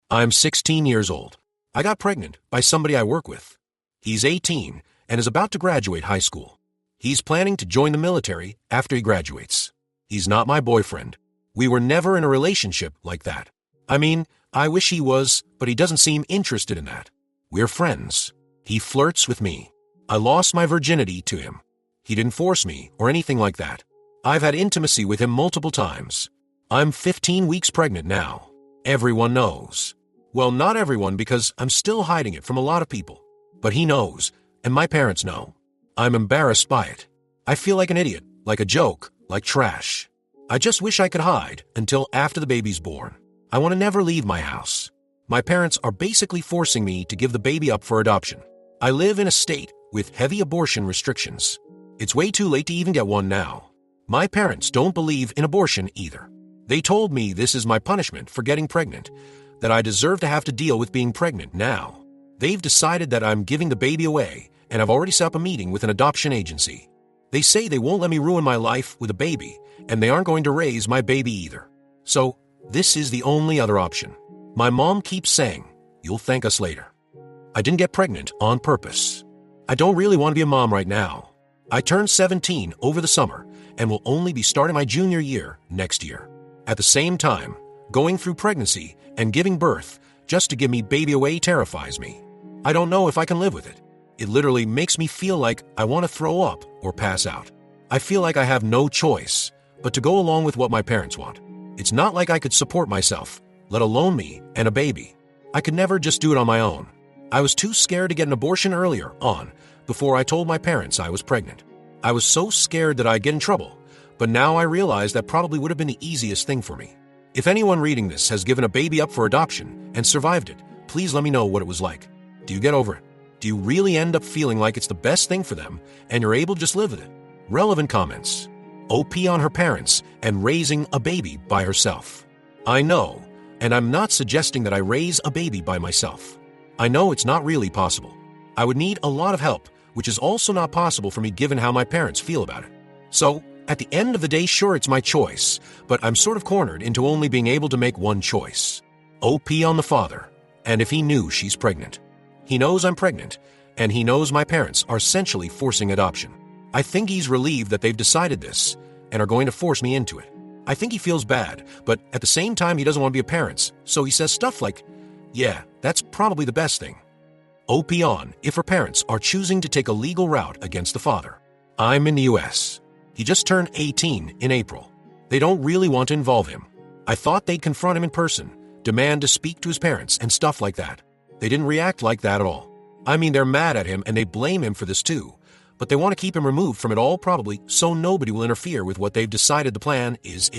I'm 16 years old. I got pregnant by somebody I work with. He's 18 and is about to graduate high school. He's planning to join the military after he graduates. He's not my boyfriend. We were never in a relationship like that. I mean, I wish he was, but he doesn't seem interested in that. We're friends. He flirts with me. I lost my virginity to him. He didn't force me or anything like that. I've had intimacy with him multiple times. I'm 15 weeks pregnant now. Everyone knows. Well, not everyone, because I'm still hiding it from a lot of people. But he knows, and my parents know. I'm embarrassed by it. I feel like an idiot, like a joke, like trash. I just wish I could hide until after the baby's born. I want to never leave my house. My parents are basically forcing me to give the baby up for adoption. I live in a state with heavy abortion restrictions. It's way too late to even get one now. My parents don't believe in abortion either. They told me this is my punishment for getting pregnant, that I deserve to have to deal with being pregnant now. They've decided that I'm giving the baby away, and I've already set up a meeting with an adoption agency. They say they won't let me ruin my life with a baby, and they aren't going to raise my baby either. So, this is the only other option. My mom keeps saying, "You'll thank us later." I didn't get pregnant on purpose. I don't really want to be a mom right now. I turned 17 over the summer and will only be starting my junior year next year. At the same time, going through pregnancy and giving birth just to give me baby away terrifies me. I don't know if I can live with it. It literally makes me feel like I want to throw up or pass out. I feel like I have no choice but to go along with what my parents want. It's not like I could support myself, let alone me and a baby. I could never just do it on my own. I was too scared to get an abortion earlier on before I told my parents I was pregnant. I was so scared that I'd get in trouble, but now I realize that probably would have been the easiest thing for me. If anyone reading this has given a baby up for adoption and survived it, please let me know what it was like. Do you get over it? Do you really end up feeling like it's the best thing for them and you're able to just live with it? Relevant comments. OP on her parents and raising a baby by herself. I know, and I'm not suggesting that I raise a baby by myself. I know it's not really possible. I would need a lot of help, which is also not possible for me given how my parents feel about it. So, at the end of the day, sure, it's my choice, but I'm sort of cornered into only being able to make one choice. OP on the father, and if he knew she's pregnant. He knows I'm pregnant, and he knows my parents are essentially forcing adoption. I think he's relieved that they've decided this and are going to force me into it. I think he feels bad, but at the same time he doesn't want to be a parent, so he says stuff like, "Yeah, that's probably the best thing." OP on if her parents are choosing to take a legal route against the father. I'm in the US. He just turned 18 in April. They don't really want to involve him. I thought they'd confront him in person, demand to speak to his parents and stuff like that. They didn't react like that at all. I mean, they're mad at him and they blame him for this too, but they want to keep him removed from it all probably so nobody will interfere with what they've decided the plan is.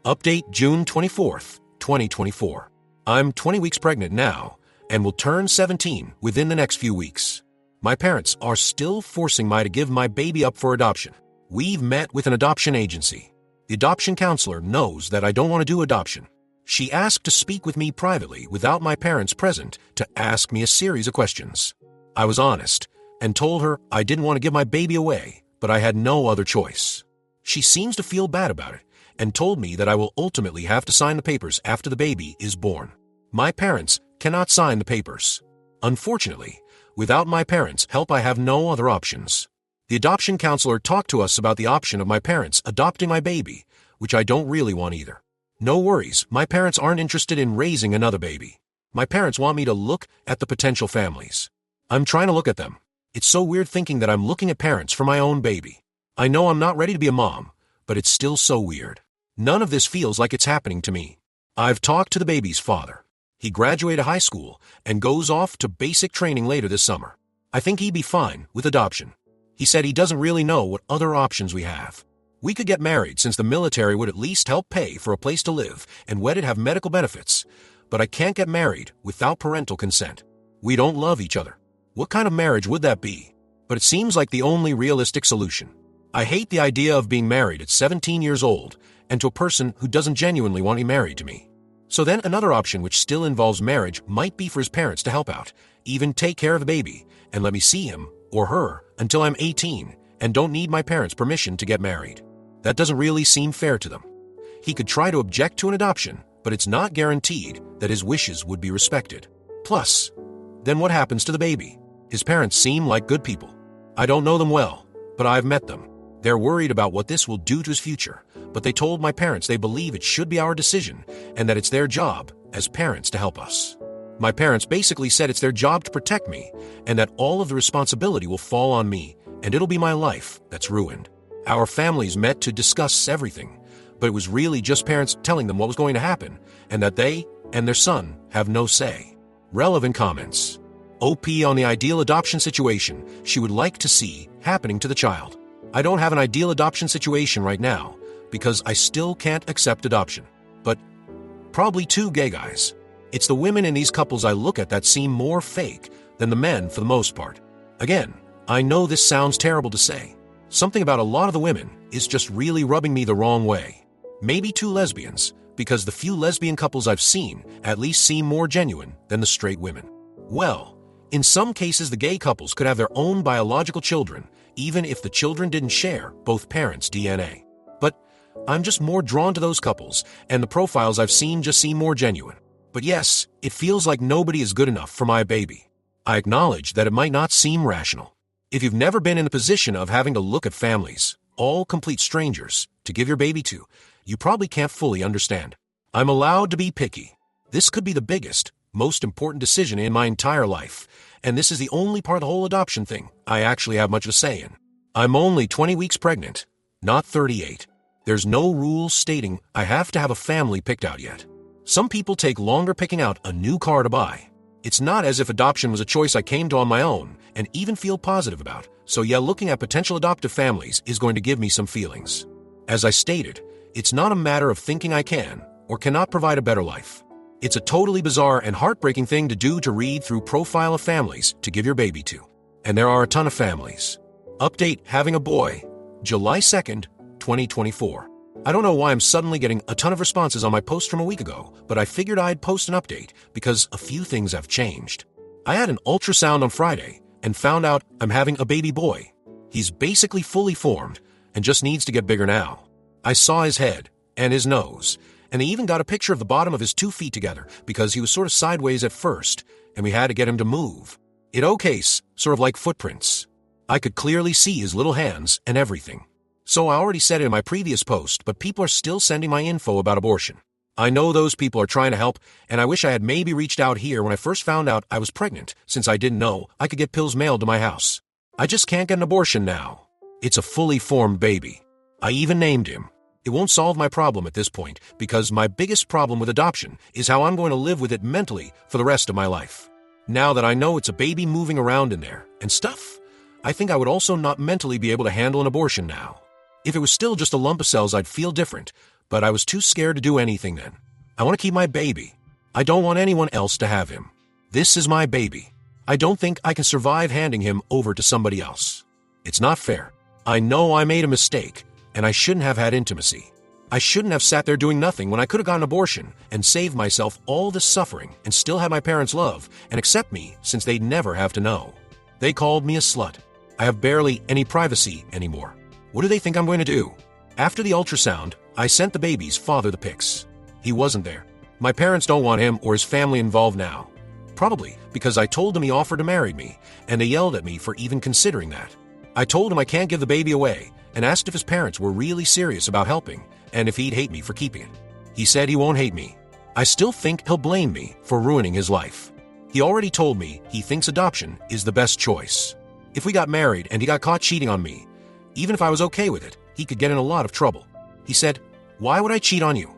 Update June 24th, 2024. I'm 20 weeks pregnant now and will turn 17 within the next few weeks. My parents are still forcing me to give my baby up for adoption. We've met with an adoption agency. The adoption counselor knows that I don't want to do adoption. She asked to speak with me privately without my parents present to ask me a series of questions. I was honest and told her I didn't want to give my baby away, but I had no other choice. She seems to feel bad about it and told me that I will ultimately have to sign the papers after the baby is born. My parents cannot sign the papers. Unfortunately, without my parents' help, I have no other options. The adoption counselor talked to us about the option of my parents adopting my baby, which I don't really want either. No worries, my parents aren't interested in raising another baby. My parents want me to look at the potential families. I'm trying to look at them. It's so weird thinking that I'm looking at parents for my own baby. I know I'm not ready to be a mom, but it's still so weird. None of this feels like it's happening to me. I've talked to the baby's father. He graduated high school and goes off to basic training later this summer. I think he'd be fine with adoption. He said he doesn't really know what other options we have. We could get married since the military would at least help pay for a place to live and wedded have medical benefits, but I can't get married without parental consent. We don't love each other. What kind of marriage would that be? But it seems like the only realistic solution. I hate the idea of being married at 17 years old and to a person who doesn't genuinely want to be married to me. So then another option which still involves marriage might be for his parents to help out, even take care of the baby, and let me see him or her until I'm 18 and don't need my parents' permission to get married. That doesn't really seem fair to them. He could try to object to an adoption, but it's not guaranteed that his wishes would be respected. Plus, then what happens to the baby? His parents seem like good people. I don't know them well, but I've met them. They're worried about what this will do to his future, but they told my parents they believe it should be our decision and that it's their job as parents to help us. My parents basically said it's their job to protect me and that all of the responsibility will fall on me and it'll be my life that's ruined. Our families met to discuss everything, but it was really just parents telling them what was going to happen and that they and their son have no say. Relevant comments. OP on the ideal adoption situation she would like to see happening to the child. I don't have an ideal adoption situation right now because I still can't accept adoption. But probably two gay guys. It's the women in these couples I look at that seem more fake than the men for the most part. Again, I know this sounds terrible to say. Something about a lot of the women is just really rubbing me the wrong way. Maybe two lesbians, because the few lesbian couples I've seen at least seem more genuine than the straight women. Well, in some cases the gay couples could have their own biological children, even if the children didn't share both parents' DNA. But I'm just more drawn to those couples, and the profiles I've seen just seem more genuine. But yes, it feels like nobody is good enough for my baby. I acknowledge that it might not seem rational. If you've never been in the position of having to look at families, all complete strangers, to give your baby to, you probably can't fully understand. I'm allowed to be picky. This could be the biggest, most important decision in my entire life, and this is the only part of the whole adoption thing I actually have much of a say in. I'm only 20 weeks pregnant, not 38. There's no rules stating I have to have a family picked out yet. Some people take longer picking out a new car to buy. It's not as if adoption was a choice I came to on my own and even feel positive about, so yeah, looking at potential adoptive families is going to give me some feelings. As I stated, it's not a matter of thinking I can or cannot provide a better life. It's a totally bizarre and heartbreaking thing to do to read through profile of families to give your baby to. And there are a ton of families. Update having a boy, July 2nd, 2024. I don't know why I'm suddenly getting a ton of responses on my post from a week ago, but I figured I'd post an update because a few things have changed. I had an ultrasound on Friday and found out I'm having a baby boy. He's basically fully formed and just needs to get bigger now. I saw his head and his nose, and they even got a picture of the bottom of his 2 feet together because he was sort of sideways at first, and we had to get him to move. It okays, sort of like footprints. I could clearly see his little hands and everything. So I already said it in my previous post, but people are still sending my info about abortion. I know those people are trying to help, and I wish I had maybe reached out here when I first found out I was pregnant, since I didn't know I could get pills mailed to my house. I just can't get an abortion now. It's a fully formed baby. I even named him. It won't solve my problem at this point, because my biggest problem with adoption is how I'm going to live with it mentally for the rest of my life. Now that I know it's a baby moving around in there and stuff, I think I would also not mentally be able to handle an abortion now. If it was still just a lump of cells, I'd feel different, but I was too scared to do anything then. I want to keep my baby. I don't want anyone else to have him. This is my baby. I don't think I can survive handing him over to somebody else. It's not fair. I know I made a mistake, and I shouldn't have had intimacy. I shouldn't have sat there doing nothing when I could have gotten an abortion and saved myself all this suffering and still had my parents' love and accept me since they'd never have to know. They called me a slut. I have barely any privacy anymore. What do they think I'm going to do? After the ultrasound, I sent the baby's father the pics. He wasn't there. My parents don't want him or his family involved now. Probably because I told them he offered to marry me, and they yelled at me for even considering that. I told him I can't give the baby away and asked if his parents were really serious about helping and if he'd hate me for keeping it. He said he won't hate me. I still think he'll blame me for ruining his life. He already told me he thinks adoption is the best choice. If we got married and he got caught cheating on me, even if I was okay with it, he could get in a lot of trouble. He said, "Why would I cheat on you?"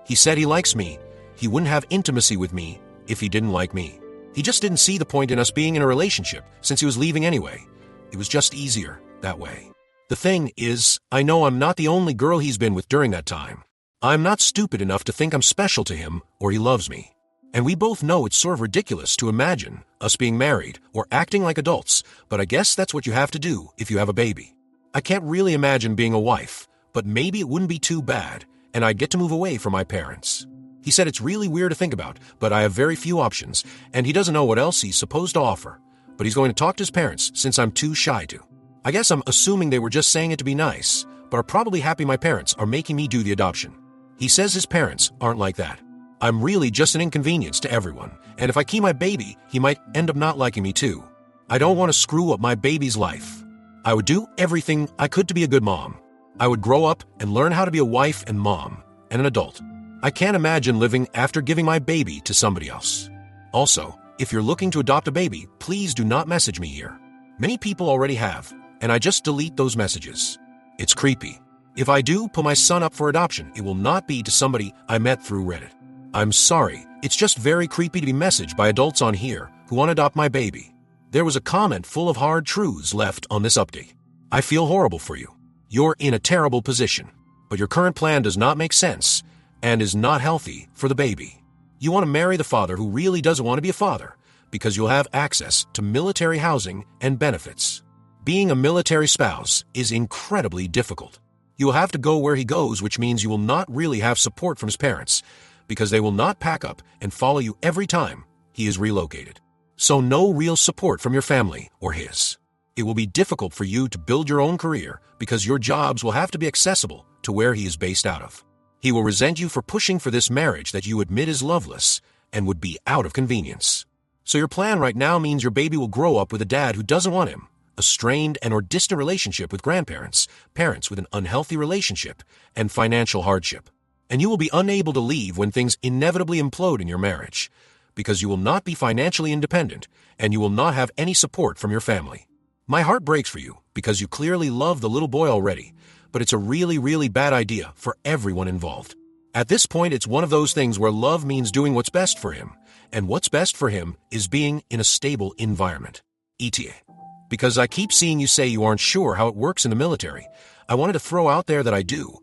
He said he likes me. He wouldn't have intimacy with me if he didn't like me. He just didn't see the point in us being in a relationship since he was leaving anyway. It was just easier that way. The thing is, I know I'm not the only girl he's been with during that time. I'm not stupid enough to think I'm special to him or he loves me. And we both know it's sort of ridiculous to imagine us being married or acting like adults, but I guess that's what you have to do if you have a baby. I can't really imagine being a wife, but maybe it wouldn't be too bad, and I'd get to move away from my parents. He said it's really weird to think about, but I have very few options, and he doesn't know what else he's supposed to offer. But he's going to talk to his parents since I'm too shy to. I guess I'm assuming they were just saying it to be nice, but are probably happy my parents are making me do the adoption. He says his parents aren't like that. I'm really just an inconvenience to everyone, and if I keep my baby, he might end up not liking me too. I don't want to screw up my baby's life. I would do everything I could to be a good mom. I would grow up and learn how to be a wife and mom, and an adult. I can't imagine living after giving my baby to somebody else. Also, if you're looking to adopt a baby, please do not message me here. Many people already have, and I just delete those messages. It's creepy. If I do put my son up for adoption, it will not be to somebody I met through Reddit. I'm sorry, it's just very creepy to be messaged by adults on here who want to adopt my baby. There was a comment full of hard truths left on this update. I feel horrible for you. You're in a terrible position, but your current plan does not make sense and is not healthy for the baby. You want to marry the father who really doesn't want to be a father because you'll have access to military housing and benefits. Being a military spouse is incredibly difficult. You will have to go where he goes, which means you will not really have support from his parents because they will not pack up and follow you every time he is relocated. So no real support from your family or his. It will be difficult for you to build your own career because your jobs will have to be accessible to where he is based out of. He will resent you for pushing for this marriage that you admit is loveless and would be out of convenience. So your plan right now means your baby will grow up with a dad who doesn't want him, a strained and or distant relationship with grandparents, parents with an unhealthy relationship, and financial hardship. And you will be unable to leave when things inevitably implode in your marriage, because you will not be financially independent and you will not have any support from your family. My heart breaks for you because you clearly love the little boy already, but it's a really, really bad idea for everyone involved. At this point, it's one of those things where love means doing what's best for him, and what's best for him is being in a stable environment. ETA. Because I keep seeing you say you aren't sure how it works in the military, I wanted to throw out there that I do,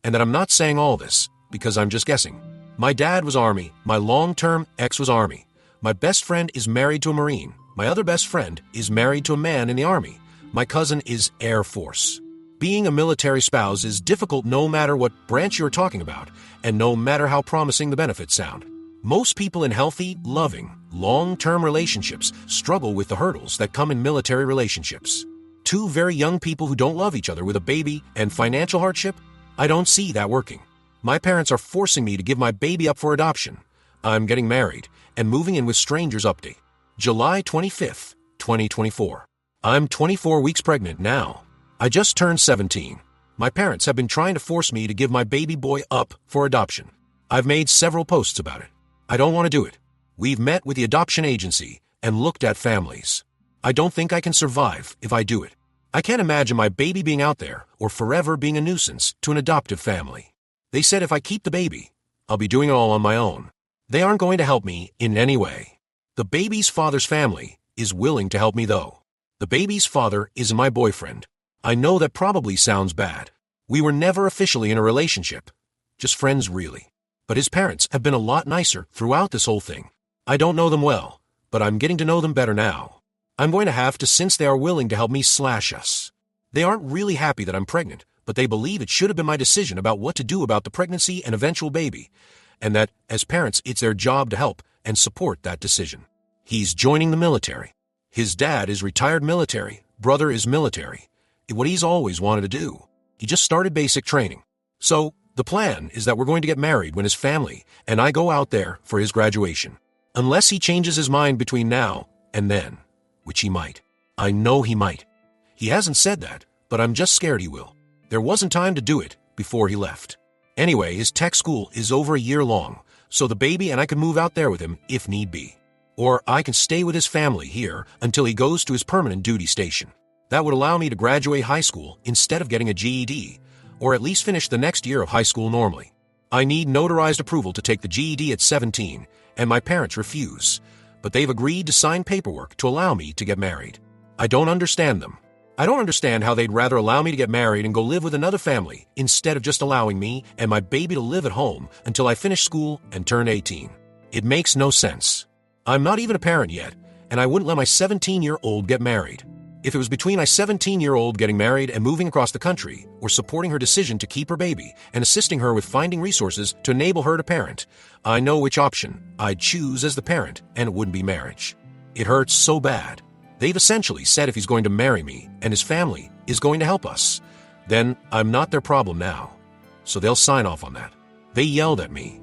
and that I'm not saying all this because I'm just guessing. My dad was Army, my long-term ex was Army, my best friend is married to a Marine, my other best friend is married to a man in the Army, my cousin is Air Force. Being a military spouse is difficult no matter what branch you're talking about, and no matter how promising the benefits sound. Most people in healthy, loving, long-term relationships struggle with the hurdles that come in military relationships. Two very young people who don't love each other with a baby and financial hardship? I don't see that working. My parents are forcing me to give my baby up for adoption. I'm getting married and moving in with strangers. Update. July 25th, 2024. I'm 24 weeks pregnant now. I just turned 17. My parents have been trying to force me to give my baby boy up for adoption. I've made several posts about it. I don't want to do it. We've met with the adoption agency and looked at families. I don't think I can survive if I do it. I can't imagine my baby being out there or forever being a nuisance to an adoptive family. They said if I keep the baby, I'll be doing it all on my own. They aren't going to help me in any way. The baby's father's family is willing to help me though. The baby's father is my boyfriend. I know that probably sounds bad. We were never officially in a relationship. Just friends really. But his parents have been a lot nicer throughout this whole thing. I don't know them well, but I'm getting to know them better now. I'm going to have to since they are willing to help me slash us. They aren't really happy that I'm pregnant, but they believe it should have been my decision about what to do about the pregnancy and eventual baby, and that, as parents, it's their job to help and support that decision. He's joining the military. His dad is retired military, brother is military. What he's always wanted to do. He just started basic training. So, the plan is that we're going to get married when his family and I go out there for his graduation. Unless he changes his mind between now and then, which he might. I know he might. He hasn't said that, but I'm just scared he will. There wasn't time to do it before he left. Anyway, his tech school is over a year long, so the baby and I can move out there with him if need be. Or I can stay with his family here until he goes to his permanent duty station. That would allow me to graduate high school instead of getting a GED, or at least finish the next year of high school normally. I need notarized approval to take the GED at 17, and my parents refuse, but they've agreed to sign paperwork to allow me to get married. I don't understand them. I don't understand how they'd rather allow me to get married and go live with another family instead of just allowing me and my baby to live at home until I finish school and turn 18. It makes no sense. I'm not even a parent yet, and I wouldn't let my 17-year-old get married. If it was between my 17-year-old getting married and moving across the country, or supporting her decision to keep her baby and assisting her with finding resources to enable her to parent, I know which option I'd choose as the parent, and it wouldn't be marriage. It hurts so bad. They've essentially said if he's going to marry me and his family is going to help us, then I'm not their problem now. So they'll sign off on that. They yelled at me.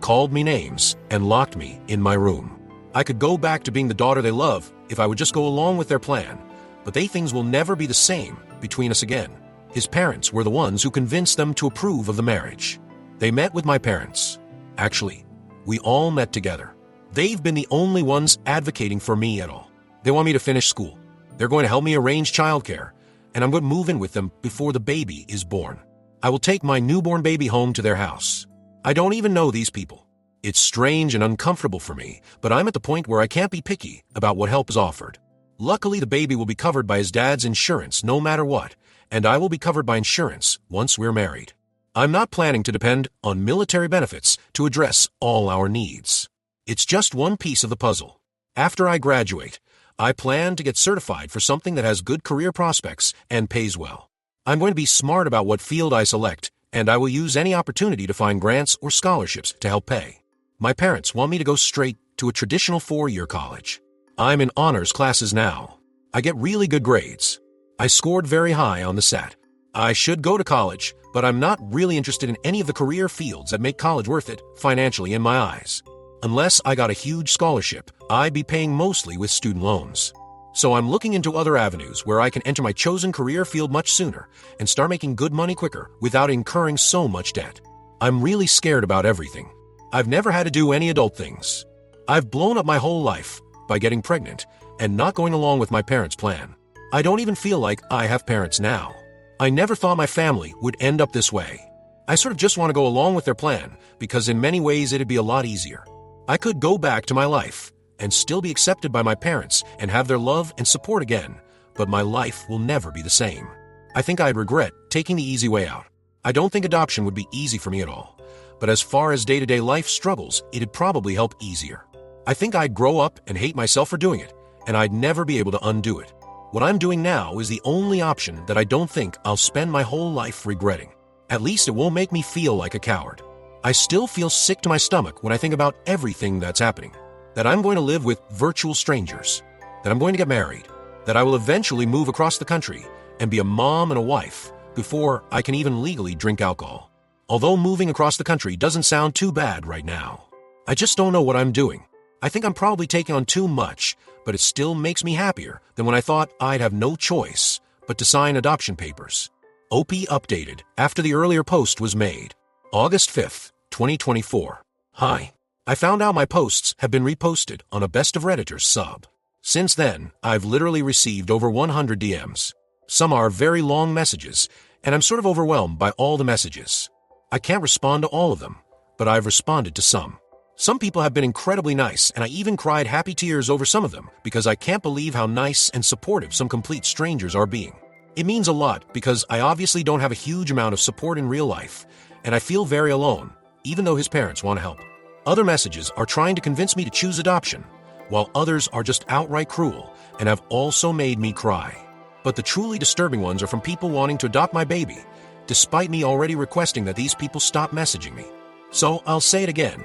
called me names, and locked me in my room. I could go back to being the daughter they love if I would just go along with their plan, but things will never be the same between us again. His parents were the ones who convinced them to approve of the marriage. They met with my parents. Actually, we all met together. They've been the only ones advocating for me at all. They want me to finish school. They're going to help me arrange childcare, and I'm going to move in with them before the baby is born. I will take my newborn baby home to their house. I don't even know these people. It's strange and uncomfortable for me, but I'm at the point where I can't be picky about what help is offered. Luckily, the baby will be covered by his dad's insurance no matter what, and I will be covered by insurance once we're married. I'm not planning to depend on military benefits to address all our needs. It's just one piece of the puzzle. After I graduate, I plan to get certified for something that has good career prospects and pays well. I'm going to be smart about what field I select, and I will use any opportunity to find grants or scholarships to help pay. My parents want me to go straight to a traditional 4-year college. I'm in honors classes now. I get really good grades. I scored very high on the SAT. I should go to college, but I'm not really interested in any of the career fields that make college worth it financially in my eyes. Unless I got a huge scholarship, I'd be paying mostly with student loans. So I'm looking into other avenues where I can enter my chosen career field much sooner and start making good money quicker without incurring so much debt. I'm really scared about everything. I've never had to do any adult things. I've blown up my whole life by getting pregnant and not going along with my parents' plan. I don't even feel like I have parents now. I never thought my family would end up this way. I sort of just want to go along with their plan because in many ways it'd be a lot easier. I could go back to my life and still be accepted by my parents and have their love and support again, but my life will never be the same. I think I'd regret taking the easy way out. I don't think adoption would be easy for me at all, but as far as day-to-day life struggles, it'd probably help easier. I think I'd grow up and hate myself for doing it, and I'd never be able to undo it. What I'm doing now is the only option that I don't think I'll spend my whole life regretting. At least it won't make me feel like a coward. I still feel sick to my stomach when I think about everything that's happening. That I'm going to live with virtual strangers. That I'm going to get married. That I will eventually move across the country and be a mom and a wife before I can even legally drink alcohol. Although moving across the country doesn't sound too bad right now. I just don't know what I'm doing. I think I'm probably taking on too much, but it still makes me happier than when I thought I'd have no choice but to sign adoption papers. OP updated after the earlier post was made. August 5th, 2024. Hi. I found out my posts have been reposted on a Best of Redditors sub. Since then, I've literally received over 100 DMs. Some are very long messages, and I'm sort of overwhelmed by all the messages. I can't respond to all of them, but I've responded to some. Some people have been incredibly nice, and I even cried happy tears over some of them because I can't believe how nice and supportive some complete strangers are being. It means a lot because I obviously don't have a huge amount of support in real life, and I feel very alone, even though his parents want to help. Other messages are trying to convince me to choose adoption, while others are just outright cruel and have also made me cry. But the truly disturbing ones are from people wanting to adopt my baby, despite me already requesting that these people stop messaging me. So I'll say it again.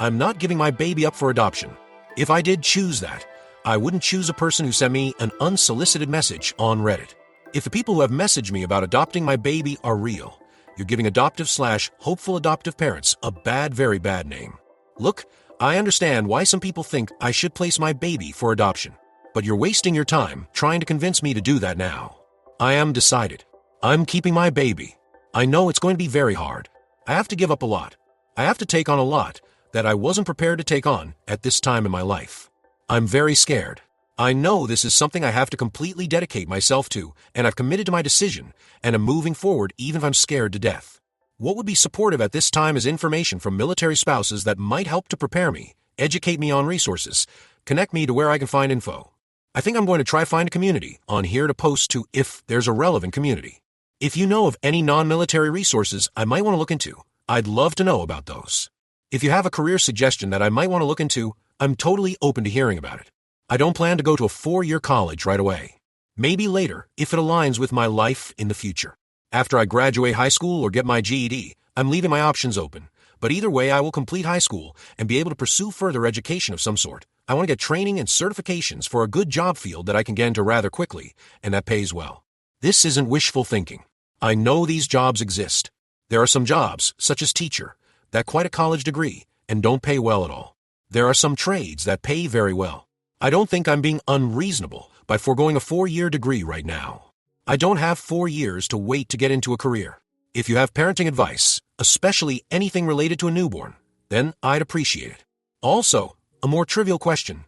I'm not giving my baby up for adoption. If I did choose that, I wouldn't choose a person who sent me an unsolicited message on Reddit. If the people who have messaged me about adopting my baby are real, you're giving adoptive/hopeful adoptive parents a bad, very bad name. Look, I understand why some people think I should place my baby for adoption, but you're wasting your time trying to convince me to do that now. I am decided. I'm keeping my baby. I know it's going to be very hard. I have to give up a lot. I have to take on a lot that I wasn't prepared to take on at this time in my life. I'm very scared. I know this is something I have to completely dedicate myself to, and I've committed to my decision, and am moving forward even if I'm scared to death. What would be supportive at this time is information from military spouses that might help to prepare me, educate me on resources, connect me to where I can find info. I think I'm going to try find a community on here to post to if there's a relevant community. If you know of any non-military resources I might want to look into, I'd love to know about those. If you have a career suggestion that I might want to look into, I'm totally open to hearing about it. I don't plan to go to a 4-year college right away. Maybe later, if it aligns with my life in the future. After I graduate high school or get my GED, I'm leaving my options open. But either way, I will complete high school and be able to pursue further education of some sort. I want to get training and certifications for a good job field that I can get into rather quickly, and that pays well. This isn't wishful thinking. I know these jobs exist. There are some jobs, such as teacher, that quite a college degree and don't pay well at all. There are some trades that pay very well. I don't think I'm being unreasonable by foregoing a 4-year degree right now. I don't have 4 years to wait to get into a career. If you have parenting advice, especially anything related to a newborn, then I'd appreciate it. Also, a more trivial question.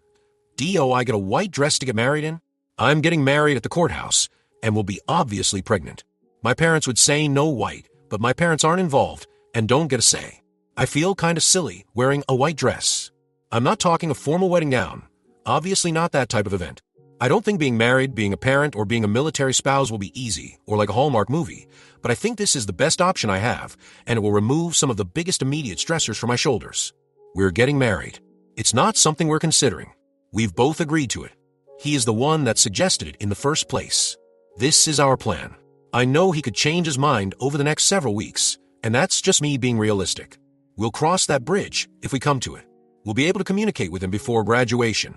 Do I get a white dress to get married in? I'm getting married at the courthouse and will be obviously pregnant. My parents would say no white, but my parents aren't involved and don't get a say. I feel kind of silly wearing a white dress. I'm not talking a formal wedding gown. Obviously not that type of event. I don't think being married, being a parent, or being a military spouse will be easy or like a Hallmark movie, but I think this is the best option I have, and it will remove some of the biggest immediate stressors from my shoulders. We're getting married. It's not something we're considering. We've both agreed to it. He is the one that suggested it in the first place. This is our plan. I know he could change his mind over the next several weeks, and that's just me being realistic. We'll cross that bridge if we come to it. We'll be able to communicate with him before graduation,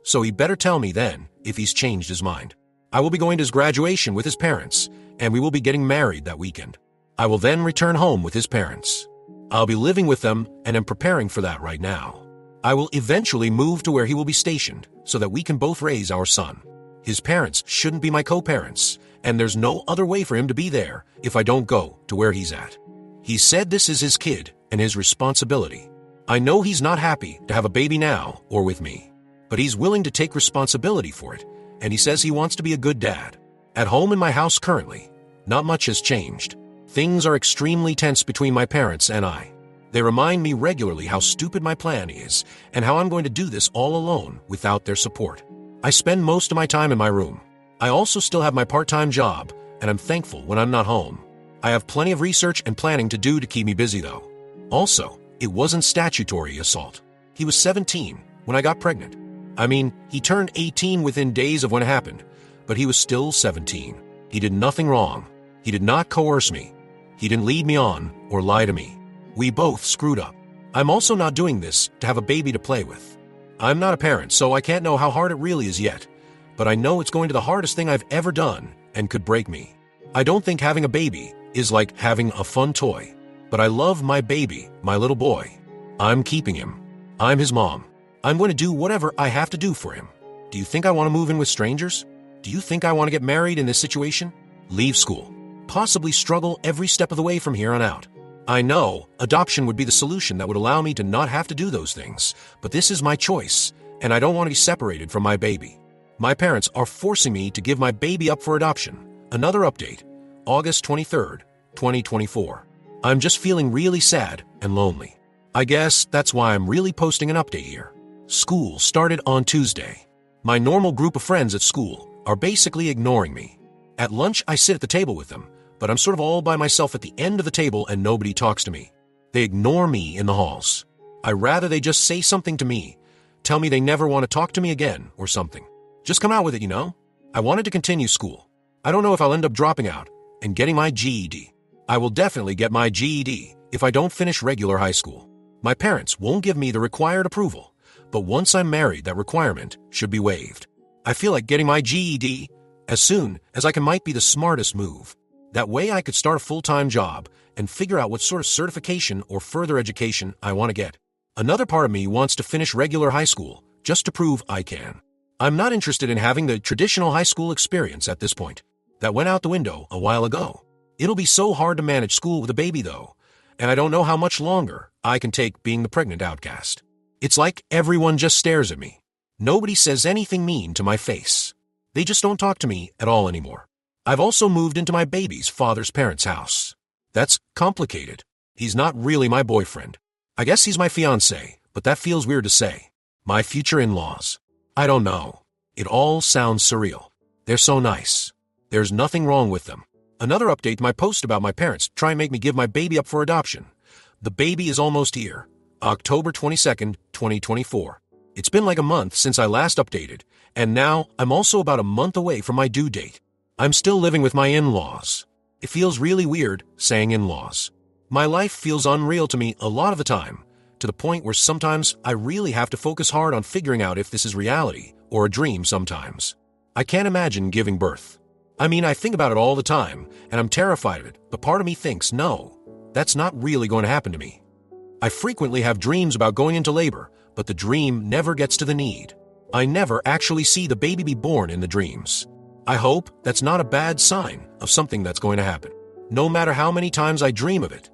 so he better tell me then if he's changed his mind. I will be going to his graduation with his parents, and we will be getting married that weekend. I will then return home with his parents. I'll be living with them and am preparing for that right now. I will eventually move to where he will be stationed so that we can both raise our son. His parents shouldn't be my co-parents, and there's no other way for him to be there if I don't go to where he's at. He said this is his kid and his responsibility. I know he's not happy to have a baby now or with me, but he's willing to take responsibility for it, and he says he wants to be a good dad. At home in my house currently, not much has changed. Things are extremely tense between my parents and I. They remind me regularly how stupid my plan is and how I'm going to do this all alone without their support. I spend most of my time in my room. I also still have my part-time job, and I'm thankful when I'm not home. I have plenty of research and planning to do to keep me busy though. Also, it wasn't statutory assault. He was 17 when I got pregnant. I mean, he turned 18 within days of when it happened, but he was still 17. He did nothing wrong. He did not coerce me. He didn't lead me on or lie to me. We both screwed up. I'm also not doing this to have a baby to play with. I'm not a parent, so I can't know how hard it really is yet, but I know it's going to the hardest thing I've ever done and could break me. I don't think having a baby is like having a fun toy, but I love my baby, my little boy. I'm keeping him. I'm his mom. I'm going to do whatever I have to do for him. Do you think I want to move in with strangers? Do you think I want to get married in this situation? Leave school. Possibly struggle every step of the way from here on out. I know adoption would be the solution that would allow me to not have to do those things, but this is my choice, and I don't want to be separated from my baby. My parents are forcing me to give my baby up for adoption. Another update, August 23rd, 2024. I'm just feeling really sad and lonely. I guess that's why I'm really posting an update here. School started on Tuesday. My normal group of friends at school are basically ignoring me. At lunch, I sit at the table with them, but I'm sort of all by myself at the end of the table and nobody talks to me. They ignore me in the halls. I'd rather they just say something to me, tell me they never want to talk to me again or something. Just come out with it, you know? I wanted to continue school. I don't know if I'll end up dropping out and getting my GED. I will definitely get my GED if I don't finish regular high school. My parents won't give me the required approval, but once I'm married, that requirement should be waived. I feel like getting my GED as soon as I can might be the smartest move. That way I could start a full-time job and figure out what sort of certification or further education I want to get. Another part of me wants to finish regular high school just to prove I can. I'm not interested in having the traditional high school experience at this point. That went out the window a while ago. It'll be so hard to manage school with a baby though, and I don't know how much longer I can take being the pregnant outcast. It's like everyone just stares at me. Nobody says anything mean to my face. They just don't talk to me at all anymore. I've also moved into my baby's father's parents' house. That's complicated. He's not really my boyfriend. I guess he's my fiancé, but that feels weird to say. My future in-laws. I don't know. It all sounds surreal. They're so nice. There's nothing wrong with them. Another update to my post about my parents try and make me give my baby up for adoption. The baby is almost here. October 22nd, 2024. It's been like a month since I last updated, and now I'm also about a month away from my due date. I'm still living with my in-laws. It feels really weird saying in-laws. My life feels unreal to me a lot of the time, to the point where sometimes I really have to focus hard on figuring out if this is reality or a dream sometimes. I can't imagine giving birth. I mean, I think about it all the time, and I'm terrified of it, but part of me thinks, no, that's not really going to happen to me. I frequently have dreams about going into labor, but the dream never gets to the need. I never actually see the baby be born in the dreams. I hope that's not a bad sign of something that's going to happen. No matter how many times I dream of it,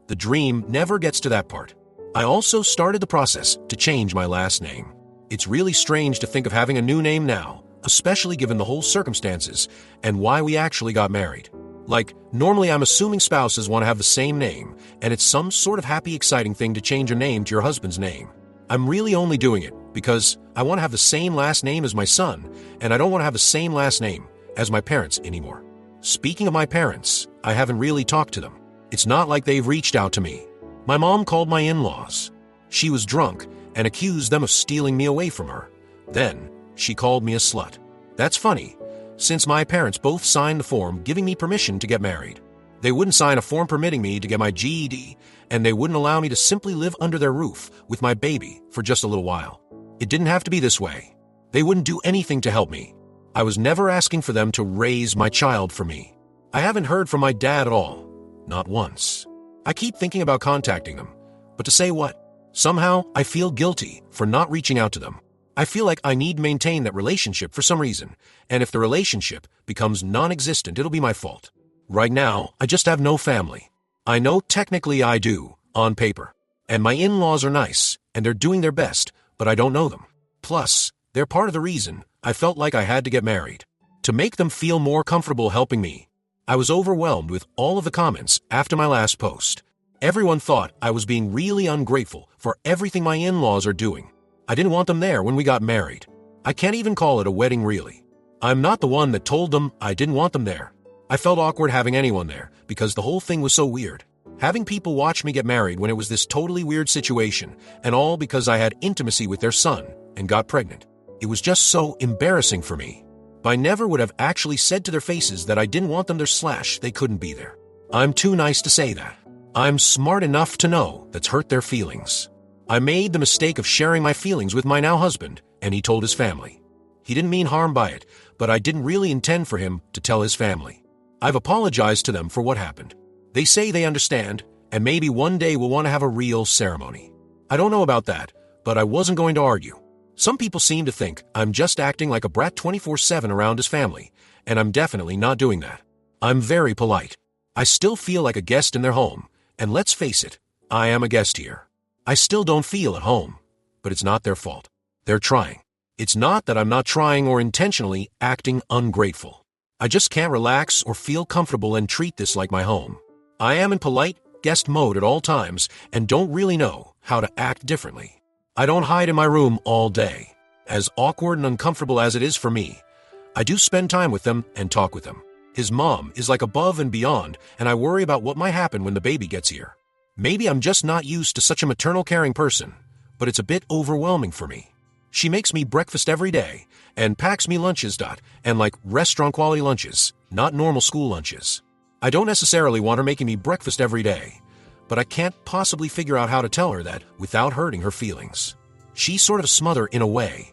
the dream never gets to that part. I also started the process to change my last name. It's really strange to think of having a new name now, especially given the whole circumstances and why we actually got married. Like, normally I'm assuming spouses want to have the same name, and it's some sort of happy, exciting thing to change your name to your husband's name. I'm really only doing it because I want to have the same last name as my son, and I don't want to have the same last name as my parents anymore. Speaking of my parents, I haven't really talked to them. It's not like they've reached out to me. My mom called my in-laws. She was drunk and accused them of stealing me away from her. Then, she called me a slut. That's funny, since my parents both signed the form giving me permission to get married. They wouldn't sign a form permitting me to get my GED, and they wouldn't allow me to simply live under their roof with my baby for just a little while. It didn't have to be this way. They wouldn't do anything to help me. I was never asking for them to raise my child for me. I haven't heard from my dad at all. Not once. I keep thinking about contacting them, but to say what? Somehow, I feel guilty for not reaching out to them. I feel like I need to maintain that relationship for some reason, and if the relationship becomes non-existent, it'll be my fault. Right now, I just have no family. I know technically I do, on paper. And my in-laws are nice, and they're doing their best, but I don't know them. Plus, they're part of the reason I felt like I had to get married. To make them feel more comfortable helping me. I was overwhelmed with all of the comments after my last post. Everyone thought I was being really ungrateful for everything my in-laws are doing. I didn't want them there when we got married. I can't even call it a wedding, really. I'm not the one that told them I didn't want them there. I felt awkward having anyone there because the whole thing was so weird. Having people watch me get married when it was this totally weird situation, and all because I had intimacy with their son and got pregnant. It was just so embarrassing for me. I never would have actually said to their faces that I didn't want them there / they couldn't be there. I'm too nice to say that. I'm smart enough to know that's hurt their feelings. I made the mistake of sharing my feelings with my now husband, and he told his family. He didn't mean harm by it, but I didn't really intend for him to tell his family. I've apologized to them for what happened. They say they understand, and maybe one day we'll want to have a real ceremony. I don't know about that, but I wasn't going to argue. Some people seem to think I'm just acting like a brat 24/7 around his family, and I'm definitely not doing that. I'm very polite. I still feel like a guest in their home, and let's face it, I am a guest here. I still don't feel at home, but it's not their fault. They're trying. It's not that I'm not trying or intentionally acting ungrateful. I just can't relax or feel comfortable and treat this like my home. I am in polite guest mode at all times and don't really know how to act differently. I don't hide in my room all day. As awkward and uncomfortable as it is for me, I do spend time with them and talk with them. His mom is like above and beyond, and I worry about what might happen when the baby gets here. Maybe I'm just not used to such a maternal caring person, but it's a bit overwhelming for me. She makes me breakfast every day and packs me lunches, and like restaurant quality lunches, not normal school lunches. I don't necessarily want her making me breakfast every day, but I can't possibly figure out how to tell her that without hurting her feelings. She's sort of a smother in a way,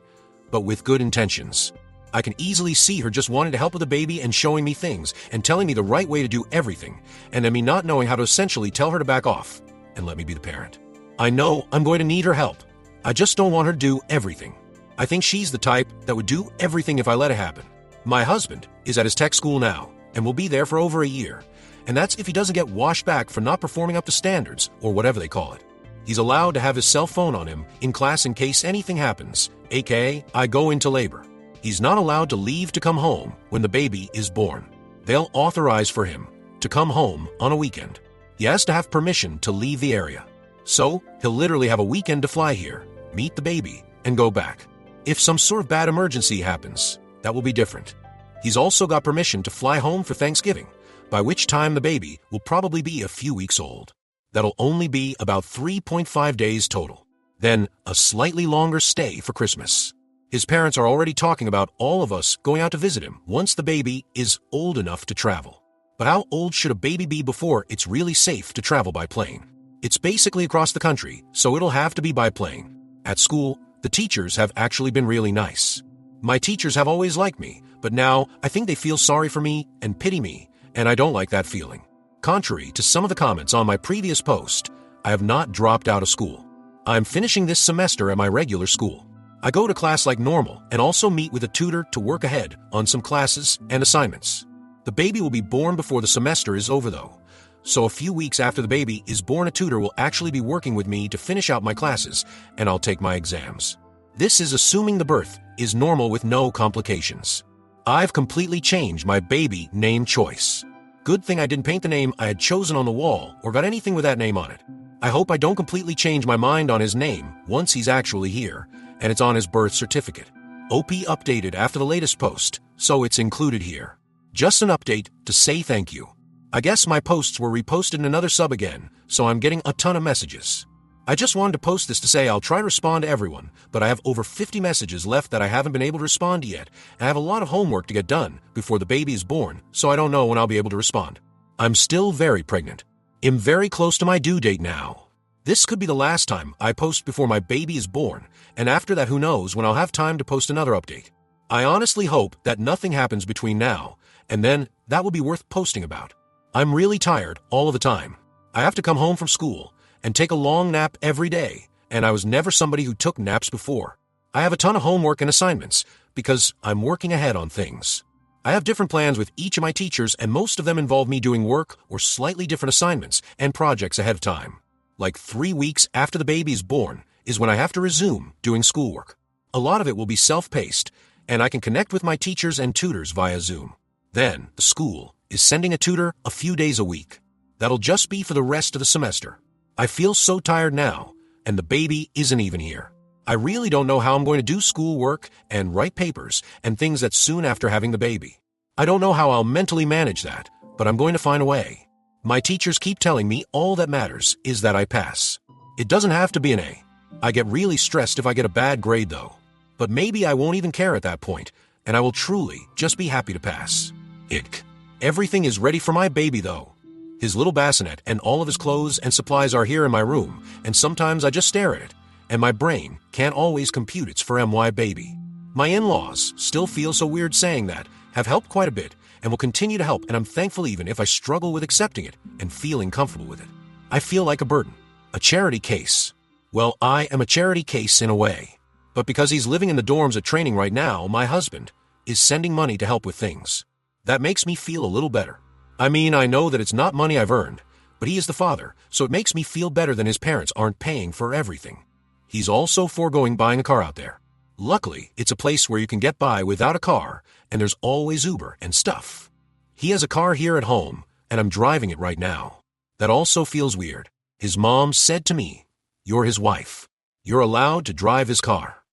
but with good intentions. I can easily see her just wanting to help with the baby and showing me things and telling me the right way to do everything, and then me not knowing how to essentially tell her to back off and let me be the parent. I know I'm going to need her help. I just don't want her to do everything. I think she's the type that would do everything if I let it happen. My husband is at his tech school now and will be there for over a year, and that's if he doesn't get washed back for not performing up to standards or whatever they call it. He's allowed to have his cell phone on him in class in case anything happens, aka I go into labor. He's not allowed to leave to come home when the baby is born. They'll authorize for him to come home on a weekend. He has to have permission to leave the area. So, he'll literally have a weekend to fly here, meet the baby, and go back. If some sort of bad emergency happens, that will be different. He's also got permission to fly home for Thanksgiving, by which time the baby will probably be a few weeks old. That'll only be about 3.5 days total. Then, a slightly longer stay for Christmas. His parents are already talking about all of us going out to visit him once the baby is old enough to travel. But how old should a baby be before it's really safe to travel by plane? It's basically across the country, so it'll have to be by plane. At school, the teachers have actually been really nice. My teachers have always liked me, but now I think they feel sorry for me and pity me, and I don't like that feeling. Contrary to some of the comments on my previous post, I have not dropped out of school. I'm finishing this semester at my regular school. I go to class like normal and also meet with a tutor to work ahead on some classes and assignments. The baby will be born before the semester is over though, so a few weeks after the baby is born a tutor will actually be working with me to finish out my classes and I'll take my exams. This is assuming the birth is normal with no complications. I've completely changed my baby name choice. Good thing I didn't paint the name I had chosen on the wall or got anything with that name on it. I hope I don't completely change my mind on his name once he's actually here and it's on his birth certificate. OP updated after the latest post, so it's included here. Just an update to say thank you. I guess my posts were reposted in another sub again, so I'm getting a ton of messages. I just wanted to post this to say I'll try to respond to everyone, but I have over 50 messages left that I haven't been able to respond to yet, and I have a lot of homework to get done before the baby is born, so I don't know when I'll be able to respond. I'm still very pregnant. I'm very close to my due date now. This could be the last time I post before my baby is born, and after that who knows when I'll have time to post another update. I honestly hope that nothing happens between now, and then that will be worth posting about. I'm really tired all of the time. I have to come home from school and take a long nap every day, and I was never somebody who took naps before. I have a ton of homework and assignments because I'm working ahead on things. I have different plans with each of my teachers, and most of them involve me doing work or slightly different assignments and projects ahead of time. Like 3 weeks after the baby is born is when I have to resume doing schoolwork. A lot of it will be self-paced, and I can connect with my teachers and tutors via Zoom. Then, the school is sending a tutor a few days a week. That'll just be for the rest of the semester. I feel so tired now, and the baby isn't even here. I really don't know how I'm going to do schoolwork and write papers and things that soon after having the baby. I don't know how I'll mentally manage that, but I'm going to find a way. My teachers keep telling me all that matters is that I pass. It doesn't have to be an A. I get really stressed if I get a bad grade though. But maybe I won't even care at that point, and I will truly just be happy to pass. Ick. Everything is ready for my baby though. His little bassinet and all of his clothes and supplies are here in my room, and sometimes I just stare at it, and my brain can't always compute it's for MY baby. My in-laws still feel so weird saying that, have helped quite a bit, and will continue to help, and I'm thankful even if I struggle with accepting it and feeling comfortable with it. I feel like a burden. A charity case. Well, I am a charity case in a way. But because he's living in the dorms at training right now, my husband is sending money to help with things. That makes me feel a little better. I mean, I know that it's not money I've earned, but he is the father, so it makes me feel better than his parents aren't paying for everything. He's also foregoing buying a car out there. Luckily, it's a place where you can get by without a car, and there's always Uber and stuff. He has a car here at home, and I'm driving it right now. That also feels weird. His mom said to me, "You're his wife. You're allowed to drive his car."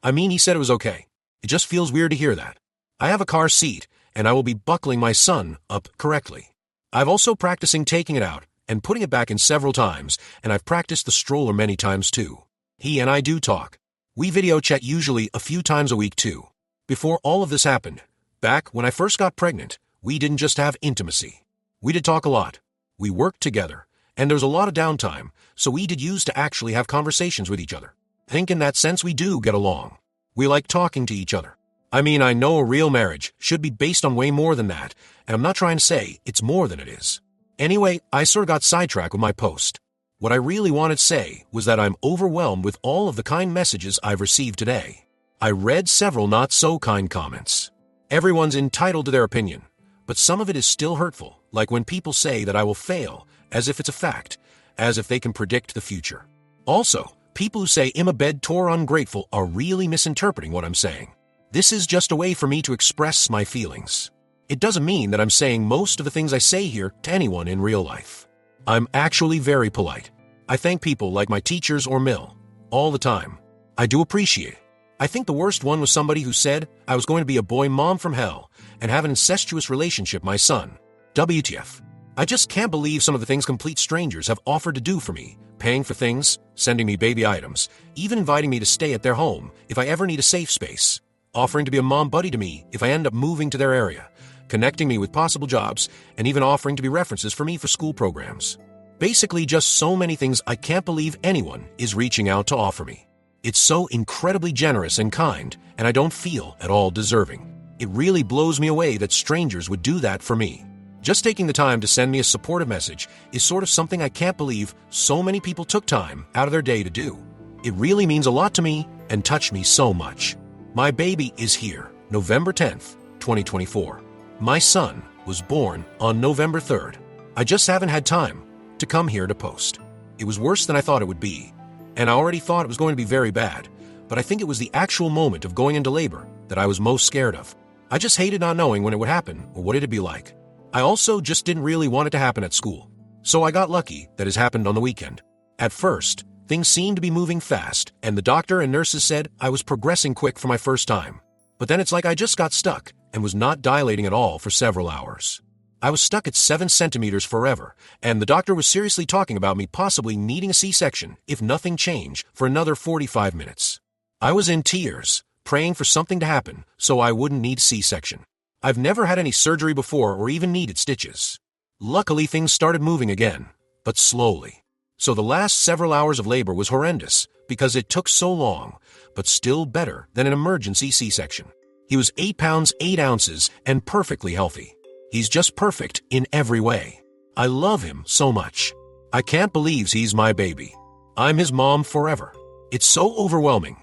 I mean, he said it was okay. It just feels weird to hear that. I have a car seat, and I will be buckling my son up correctly. I've also practicing taking it out and putting it back in several times, and I've practiced the stroller many times too. He and I do talk. We video chat usually a few times a week too. Before all of this happened, back when I first got pregnant, we didn't just have intimacy. We did talk a lot. We worked together, and there's a lot of downtime, so we did use to actually have conversations with each other. I think in that sense we do get along. We like talking to each other. I mean, I know a real marriage should be based on way more than that, and I'm not trying to say it's more than it is. Anyway, I sort of got sidetracked with my post. What I really wanted to say was that I'm overwhelmed with all of the kind messages I've received today. I read several not-so-kind comments. Everyone's entitled to their opinion, but some of it is still hurtful, like when people say that I will fail, as if it's a fact, as if they can predict the future. Also, people who say I'm a bed tore ungrateful are really misinterpreting what I'm saying. This is just a way for me to express my feelings. It doesn't mean that I'm saying most of the things I say here to anyone in real life. I'm actually very polite. I thank people like my teachers or Mill all the time. I do appreciate it. I think the worst one was somebody who said I was going to be a boy mom from hell and have an incestuous relationship with my son. WTF. I just can't believe some of the things complete strangers have offered to do for me, paying for things, sending me baby items, even inviting me to stay at their home if I ever need a safe space, offering to be a mom buddy to me if I end up moving to their area, connecting me with possible jobs, and even offering to be references for me for school programs. Basically just so many things I can't believe anyone is reaching out to offer me. It's so incredibly generous and kind, and I don't feel at all deserving. It really blows me away that strangers would do that for me. Just taking the time to send me a supportive message is sort of something I can't believe so many people took time out of their day to do. It really means a lot to me and touched me so much. My baby is here, November 10th, 2024. My son was born on November 3rd. I just haven't had time to come here to post. It was worse than I thought it would be, and I already thought it was going to be very bad, but I think it was the actual moment of going into labor that I was most scared of. I just hated not knowing when it would happen or what it'd be like. I also just didn't really want it to happen at school, so I got lucky that it happened on the weekend. At first, things seemed to be moving fast, and the doctor and nurses said I was progressing quick for my first time. But then it's like I just got stuck and was not dilating at all for several hours. I was stuck at 7 centimeters forever, and the doctor was seriously talking about me possibly needing a C-section if nothing changed for another 45 minutes. I was in tears, praying for something to happen so I wouldn't need C-section. I've never had any surgery before or even needed stitches. Luckily, things started moving again, but slowly. So the last several hours of labor was horrendous because it took so long, but still better than an emergency C-section. He was 8 pounds 8 ounces and perfectly healthy. He's just perfect in every way. I love him so much. I can't believe he's my baby. I'm his mom forever. It's so overwhelming,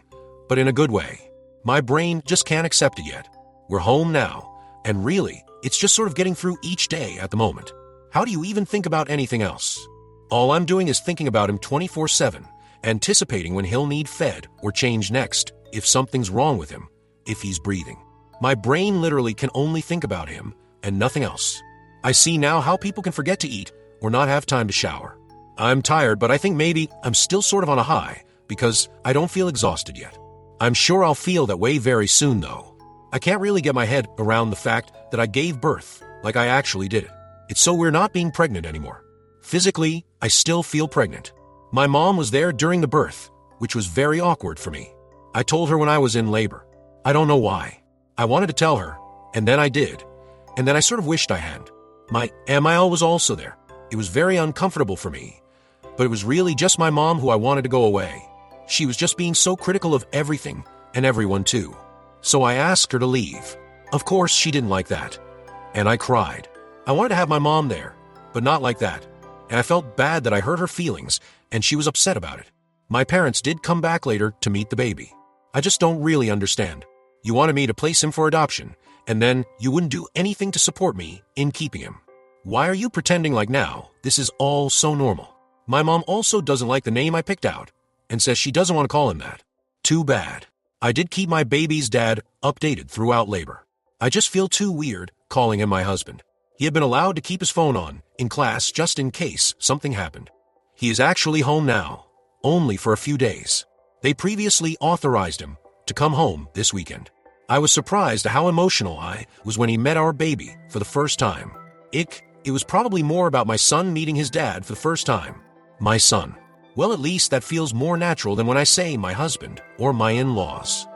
but in a good way. My brain just can't accept it yet. We're home now, and really, it's just sort of getting through each day at the moment. How do you even think about anything else? All I'm doing is thinking about him 24/7, anticipating when he'll need fed or changed next, if something's wrong with him, if he's breathing. My brain literally can only think about him and nothing else. I see now how people can forget to eat or not have time to shower. I'm tired, but I think maybe I'm still sort of on a high because I don't feel exhausted yet. I'm sure I'll feel that way very soon, though. I can't really get my head around the fact that I gave birth like I actually did it. It's so we're not being pregnant anymore. Physically, I still feel pregnant. My mom was there during the birth, which was very awkward for me. I told her when I was in labor. I don't know why. I wanted to tell her, and then I did. And then I sort of wished I hadn't. My MIL was also there. It was very uncomfortable for me, but it was really just my mom who I wanted to go away. She was just being so critical of everything and everyone too. So I asked her to leave. Of course, she didn't like that. And I cried. I wanted to have my mom there, but not like that. And I felt bad that I hurt her feelings, and she was upset about it. My parents did come back later to meet the baby. I just don't really understand. You wanted me to place him for adoption, and then you wouldn't do anything to support me in keeping him. Why are you pretending like now this is all so normal? My mom also doesn't like the name I picked out and says she doesn't want to call him that. Too bad. I did keep my baby's dad updated throughout labor. I just feel too weird calling him my husband. He had been allowed to keep his phone on in class just in case something happened. He is actually home now, only for a few days. They previously authorized him to come home this weekend. I was surprised at how emotional I was when he met our baby for the first time. It was probably more about my son meeting his dad for the first time. My son. Well, at least that feels more natural than when I say my husband or my in-laws.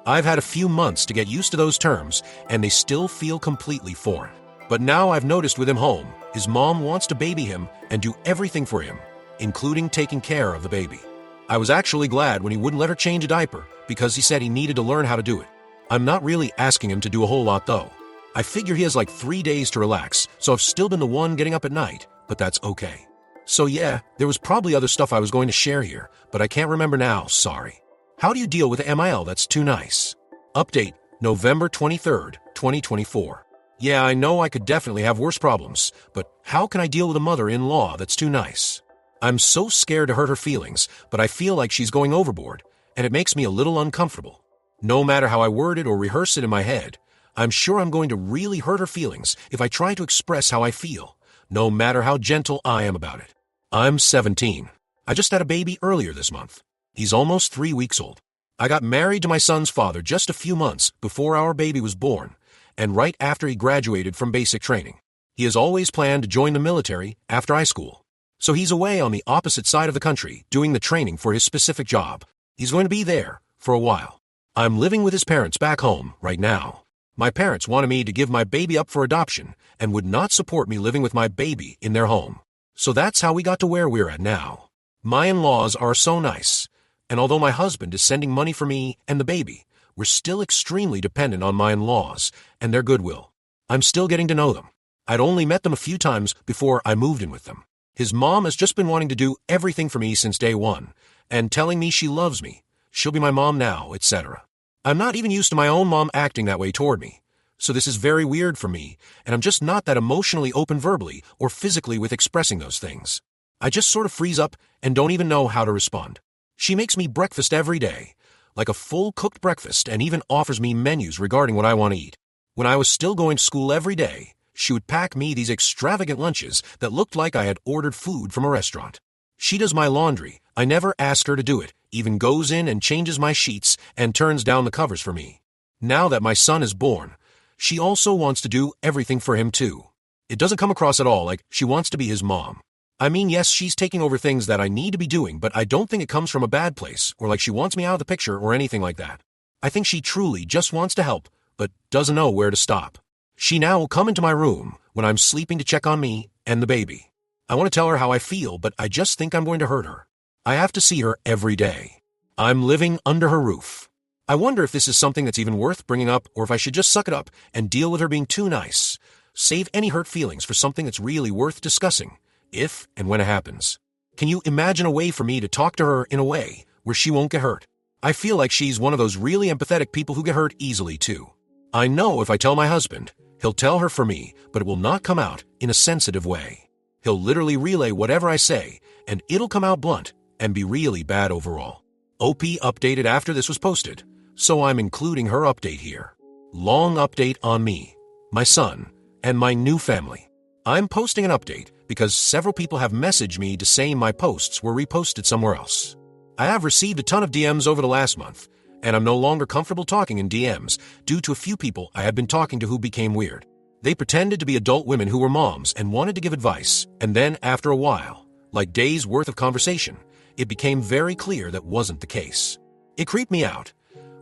I've had a few months to get used to those terms, and they still feel completely foreign. But now I've noticed with him home, his mom wants to baby him and do everything for him, including taking care of the baby. I was actually glad when he wouldn't let her change a diaper because he said he needed to learn how to do it. I'm not really asking him to do a whole lot, though. I figure he has like 3 days to relax, so I've still been the one getting up at night, but that's okay. So yeah, there was probably other stuff I was going to share here, but I can't remember now, sorry. How do you deal with MIL that's too nice? Update, November 23rd, 2024. Yeah, I know I could definitely have worse problems, but how can I deal with a mother-in-law that's too nice? I'm so scared to hurt her feelings, but I feel like she's going overboard, and it makes me a little uncomfortable. No matter how I word it or rehearse it in my head, I'm sure I'm going to really hurt her feelings if I try to express how I feel, no matter how gentle I am about it. I'm 17. I just had a baby earlier this month. He's almost 3 weeks old. I got married to my son's father just a few months before our baby was born, and right after he graduated from basic training. He has always planned to join the military after high school. So he's away on the opposite side of the country doing the training for his specific job. He's going to be there for a while. I'm living with his parents back home right now. My parents wanted me to give my baby up for adoption and would not support me living with my baby in their home. So that's how we got to where we're at now. My in-laws are so nice, and although my husband is sending money for me and the baby, we're still extremely dependent on my in-laws and their goodwill. I'm still getting to know them. I'd only met them a few times before I moved in with them. His mom has just been wanting to do everything for me since day one, and telling me she loves me, she'll be my mom now, etc. I'm not even used to my own mom acting that way toward me, so this is very weird for me, and I'm just not that emotionally open verbally or physically with expressing those things. I just sort of freeze up and don't even know how to respond. She makes me breakfast every day, like a full cooked breakfast, and even offers me menus regarding what I want to eat. When I was still going to school every day, she would pack me these extravagant lunches that looked like I had ordered food from a restaurant. She does my laundry. I never ask her to do it, even goes in and changes my sheets and turns down the covers for me. Now that my son is born, she also wants to do everything for him too. It doesn't come across at all like she wants to be his mom. I mean, yes, she's taking over things that I need to be doing, but I don't think it comes from a bad place or like she wants me out of the picture or anything like that. I think she truly just wants to help, but doesn't know where to stop. She now will come into my room when I'm sleeping to check on me and the baby. I want to tell her how I feel, but I just think I'm going to hurt her. I have to see her every day. I'm living under her roof. I wonder if this is something that's even worth bringing up, or if I should just suck it up and deal with her being too nice. Save any hurt feelings for something that's really worth discussing, if and when it happens. Can you imagine a way for me to talk to her in a way where she won't get hurt? I feel like she's one of those really empathetic people who get hurt easily too. I know if I tell my husband, he'll tell her for me, but it will not come out in a sensitive way. He'll literally relay whatever I say, and it'll come out blunt and be really bad overall. OP updated after this was posted, so I'm including her update here. Long update on me, my son, and my new family. I'm posting an update because several people have messaged me to say my posts were reposted somewhere else. I have received a ton of DMs over the last month, and I'm no longer comfortable talking in DMs due to a few people I had been talking to who became weird. They pretended to be adult women who were moms and wanted to give advice, and then after a while, like days worth of conversation, it became very clear that wasn't the case. It creeped me out,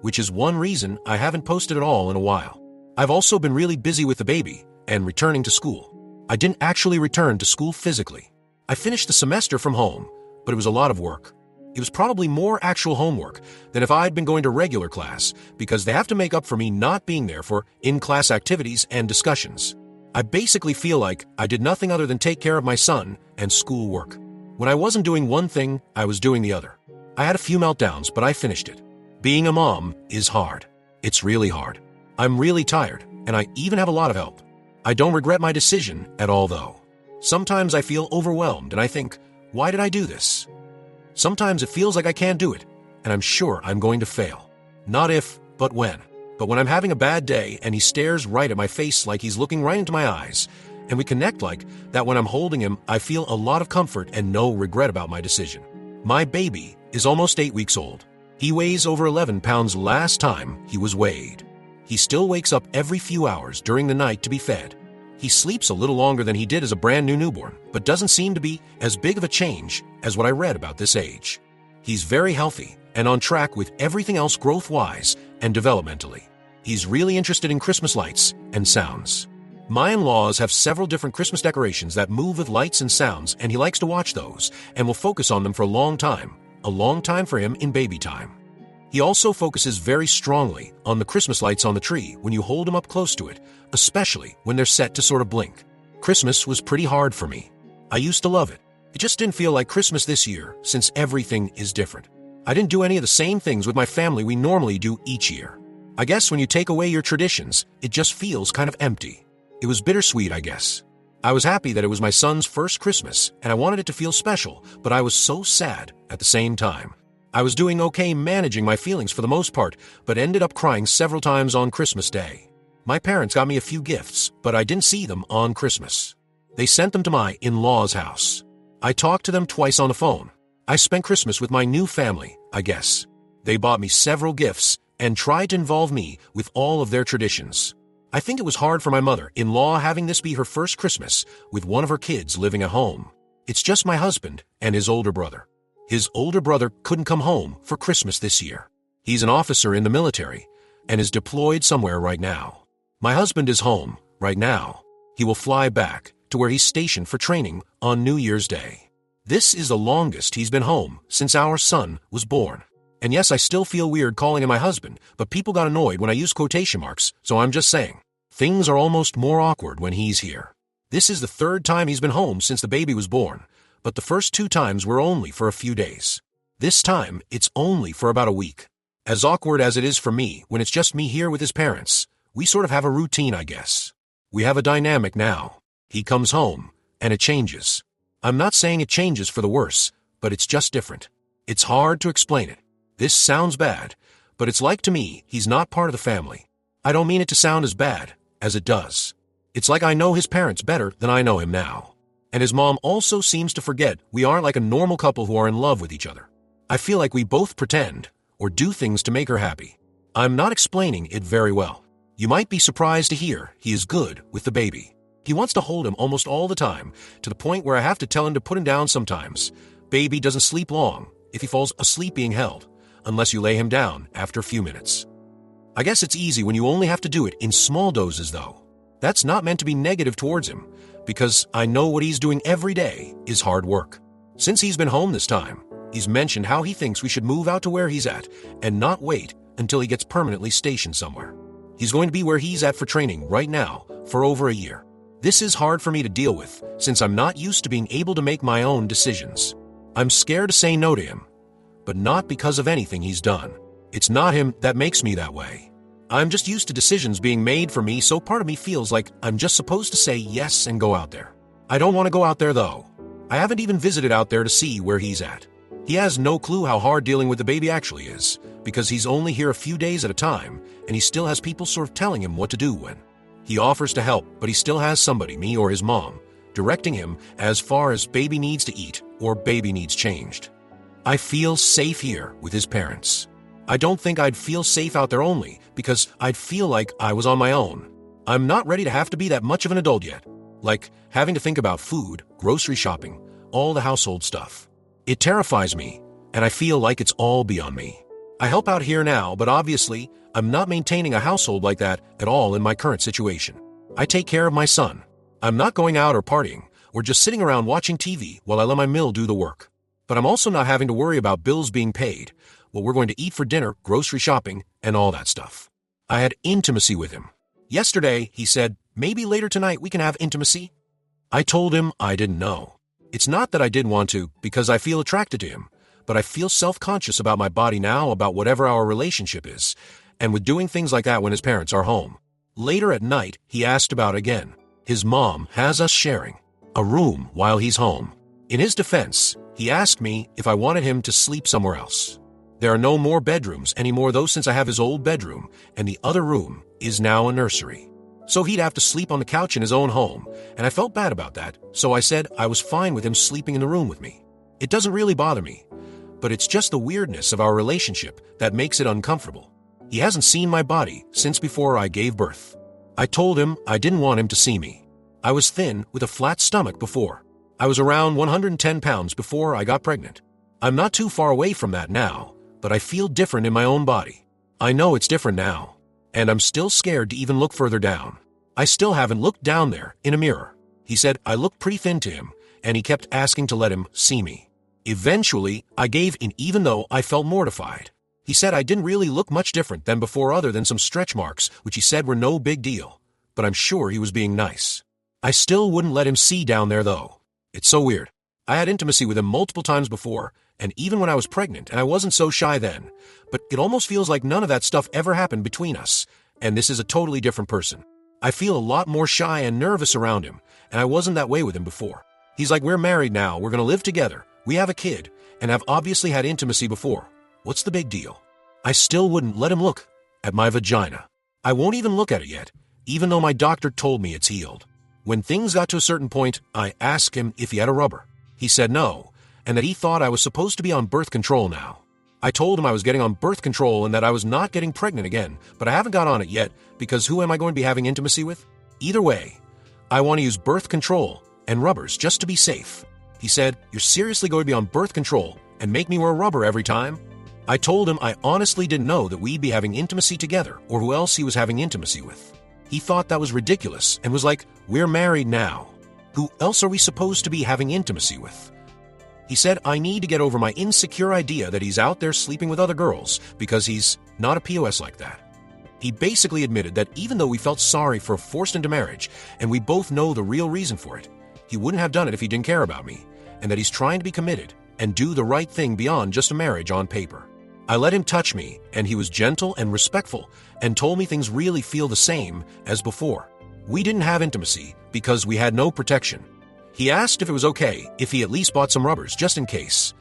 which is one reason I haven't posted at all in a while. I've also been really busy with the baby and returning to school. I didn't actually return to school physically. I finished the semester from home, but it was a lot of work. It was probably more actual homework than if I'd been going to regular class, because they have to make up for me not being there for in-class activities and discussions. I basically feel like I did nothing other than take care of my son and school work. When I wasn't doing one thing, I was doing the other. I had a few meltdowns, but I finished it. Being a mom is hard. It's really hard. I'm really tired, and I even have a lot of help. I don't regret my decision at all, though. Sometimes I feel overwhelmed, and I think, why did I do this? Sometimes it feels like I can't do it, and I'm sure I'm going to fail. Not if, but when. But when I'm having a bad day and he stares right at my face like he's looking right into my eyes, and we connect like that, when I'm holding him, I feel a lot of comfort and no regret about my decision. My baby is almost 8 weeks old. He weighs over 11 pounds last time he was weighed. He still wakes up every few hours during the night to be fed. He sleeps a little longer than he did as a brand new newborn, but doesn't seem to be as big of a change as what I read about this age. He's very healthy and on track with everything else growth-wise and developmentally. He's really interested in Christmas lights and sounds. My in-laws have several different Christmas decorations that move with lights and sounds, and he likes to watch those and will focus on them for a long time for him in baby time. He also focuses very strongly on the Christmas lights on the tree when you hold him up close to it, especially when they're set to sort of blink. Christmas was pretty hard for me. I used to love it. It just didn't feel like Christmas this year since everything is different. I didn't do any of the same things with my family we normally do each year. I guess when you take away your traditions, it just feels kind of empty. It was bittersweet, I guess. I was happy that it was my son's first Christmas, and I wanted it to feel special, but I was so sad at the same time. I was doing okay managing my feelings for the most part, but ended up crying several times on Christmas Day. My parents got me a few gifts, but I didn't see them on Christmas. They sent them to my in-laws' house. I talked to them twice on the phone. I spent Christmas with my new family, I guess. They bought me several gifts and tried to involve me with all of their traditions. I think it was hard for my mother-in-law having this be her first Christmas with one of her kids living at home. It's just my husband and his older brother. His older brother couldn't come home for Christmas this year. He's an officer in the military and is deployed somewhere right now. My husband is home right now. He will fly back to where he's stationed for training on New Year's Day. This is the longest he's been home since our son was born. And yes, I still feel weird calling him my husband, but people got annoyed when I used quotation marks, so I'm just saying, things are almost more awkward when he's here. This is the third time he's been home since the baby was born, but the first 2 times were only for a few days. This time, it's only for about a week. As awkward as it is for me when it's just me here with his parents, we sort of have a routine, I guess. We have a dynamic now. He comes home, and it changes. I'm not saying it changes for the worse, but it's just different. It's hard to explain it. This sounds bad, but it's like to me, he's not part of the family. I don't mean it to sound as bad as it does. It's like I know his parents better than I know him now. And his mom also seems to forget we aren't like a normal couple who are in love with each other. I feel like we both pretend or do things to make her happy. I'm not explaining it very well. You might be surprised to hear he is good with the baby. He wants to hold him almost all the time, to the point where I have to tell him to put him down sometimes. Baby doesn't sleep long if he falls asleep being held, unless you lay him down after a few minutes. I guess it's easy when you only have to do it in small doses, though. That's not meant to be negative towards him, because I know what he's doing every day is hard work. Since he's been home this time, he's mentioned how he thinks we should move out to where he's at and not wait until he gets permanently stationed somewhere. He's going to be where he's at for training right now for over a year. This is hard for me to deal with, since I'm not used to being able to make my own decisions. I'm scared to say no to him, but not because of anything he's done. It's not him that makes me that way. I'm just used to decisions being made for me, so part of me feels like I'm just supposed to say yes and go out there. I don't want to go out there, though. I haven't even visited out there to see where he's at. He has no clue how hard dealing with the baby actually is, because he's only here a few days at a time, and he still has people sort of telling him what to do when. He offers to help, but he still has somebody, me or his mom, directing him as far as baby needs to eat or baby needs changed. I feel safe here with his parents. I don't think I'd feel safe out there only because I'd feel like I was on my own. I'm not ready to have to be that much of an adult yet, like having to think about food, grocery shopping, all the household stuff. It terrifies me, and I feel like it's all beyond me. I help out here now, but obviously, I'm not maintaining a household like that at all in my current situation. I take care of my son. I'm not going out or partying, or just sitting around watching TV while I let my mill do the work. But I'm also not having to worry about bills being paid, what we're going to eat for dinner, grocery shopping, and all that stuff. I had intimacy with him. Yesterday, he said, maybe later tonight we can have intimacy. I told him I didn't know. It's not that I didn't want to, because I feel attracted to him, but I feel self-conscious about my body now, about whatever our relationship is, and with doing things like that when his parents are home. Later at night, he asked about it again. His mom has us sharing a room while he's home. In his defense, he asked me if I wanted him to sleep somewhere else. There are no more bedrooms anymore, though, since I have his old bedroom, and the other room is now a nursery. So he'd have to sleep on the couch in his own home, and I felt bad about that, so I said I was fine with him sleeping in the room with me. It doesn't really bother me, but it's just the weirdness of our relationship that makes it uncomfortable. He hasn't seen my body since before I gave birth. I told him I didn't want him to see me. I was thin with a flat stomach before. I was around 110 pounds before I got pregnant. I'm not too far away from that now, but I feel different in my own body. I know it's different now, and I'm still scared to even look further down. I still haven't looked down there in a mirror. He said I looked pretty thin to him, and he kept asking to let him see me. Eventually, I gave in even though I felt mortified. He said I didn't really look much different than before other than some stretch marks, which he said were no big deal, but I'm sure he was being nice. I still wouldn't let him see down there, though. It's so weird. I had intimacy with him multiple times before, and even when I was pregnant, and I wasn't so shy then, but it almost feels like none of that stuff ever happened between us, and this is a totally different person. I feel a lot more shy and nervous around him, and I wasn't that way with him before. He's like, we're married now, we're gonna live together, we have a kid, and have obviously had intimacy before. What's the big deal? I still wouldn't let him look at my vagina. I won't even look at it yet, even though my doctor told me it's healed. When things got to a certain point, I asked him if he had a rubber. He said no, and that he thought I was supposed to be on birth control now. I told him I was getting on birth control and that I was not getting pregnant again, but I haven't got on it yet because who am I going to be having intimacy with? Either way, I want to use birth control and rubbers just to be safe. He said, you're seriously going to be on birth control and make me wear a rubber every time? I told him I honestly didn't know that we'd be having intimacy together or who else he was having intimacy with. He thought that was ridiculous and was like, we're married now. Who else are we supposed to be having intimacy with? He said I need to get over my insecure idea that he's out there sleeping with other girls because he's not a POS like that. He basically admitted that even though we felt sorry for a forced into marriage, and we both know the real reason for it, he wouldn't have done it if he didn't care about me, and that he's trying to be committed and do the right thing beyond just a marriage on paper. I let him touch me, and he was gentle and respectful and told me things really feel the same as before. We didn't have intimacy because we had no protection. He asked if it was okay if he at least bought some rubbers just in case,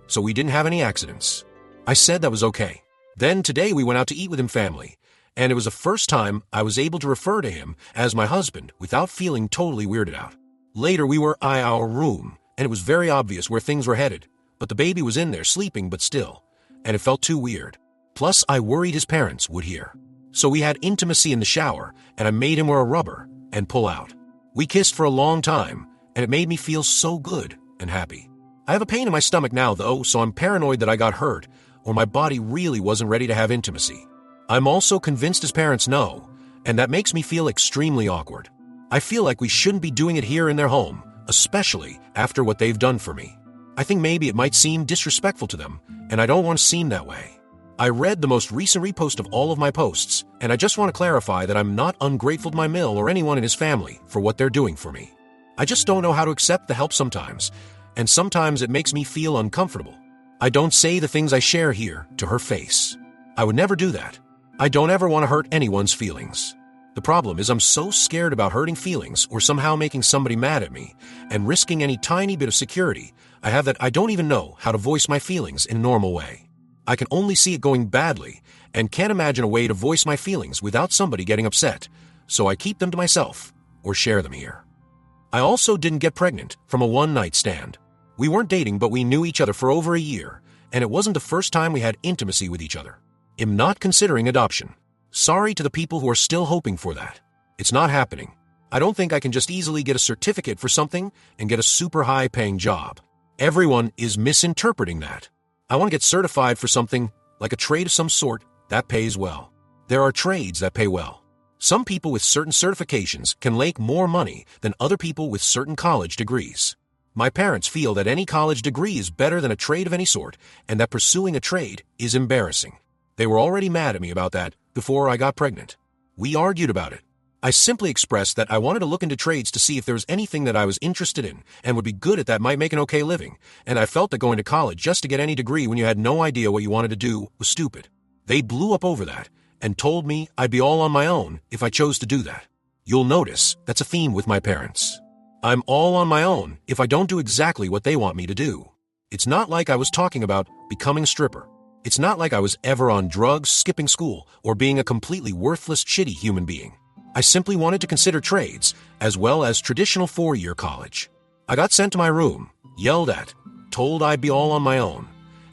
so we didn't have any accidents. I said that was okay. Then today we went out to eat with him family, and it was the first time I was able to refer to him as my husband without feeling totally weirded out. Later we were in our room, and it was very obvious where things were headed, but the baby was in there sleeping but still, and it felt too weird. Plus I worried his parents would hear. So we had intimacy in the shower, and I made him wear a rubber and pull out. We kissed for a long time, and it made me feel so good and happy. I have a pain in my stomach now though, so I'm paranoid that I got hurt or my body really wasn't ready to have intimacy. I'm also convinced his parents know, and that makes me feel extremely awkward. I feel like we shouldn't be doing it here in their home, especially after what they've done for me. I think maybe it might seem disrespectful to them, and I don't want to seem that way. I read the most recent repost of all of my posts, and I just want to clarify that I'm not ungrateful to my Mill or anyone in his family for what they're doing for me. I just don't know how to accept the help sometimes, and sometimes it makes me feel uncomfortable. I don't say the things I share here to her face. I would never do that. I don't ever want to hurt anyone's feelings. The problem is I'm so scared about hurting feelings or somehow making somebody mad at me and risking any tiny bit of security I have that I don't even know how to voice my feelings in a normal way. I can only see it going badly and can't imagine a way to voice my feelings without somebody getting upset, so I keep them to myself or share them here. I also didn't get pregnant from a one-night stand. We weren't dating, but we knew each other for over a year, and it wasn't the first time we had intimacy with each other. I'm not considering adoption. Sorry to the people who are still hoping for that. It's not happening. I don't think I can just easily get a certificate for something and get a super high-paying job. Everyone is misinterpreting that. I want to get certified for something, like a trade of some sort, that pays well. There are trades that pay well. Some people with certain certifications can make more money than other people with certain college degrees. My parents feel that any college degree is better than a trade of any sort, and that pursuing a trade is embarrassing. They were already mad at me about that before I got pregnant. We argued about it. I simply expressed that I wanted to look into trades to see if there was anything that I was interested in and would be good at that might make an okay living, and I felt that going to college just to get any degree when you had no idea what you wanted to do was stupid. They blew up over that and told me I'd be all on my own if I chose to do that. You'll notice that's a theme with my parents. I'm all on my own if I don't do exactly what they want me to do. It's not like I was talking about becoming a stripper. It's not like I was ever on drugs, skipping school, or being a completely worthless, shitty human being. I simply wanted to consider trades, as well as traditional four-year college. I got sent to my room, yelled at, told I'd be all on my own,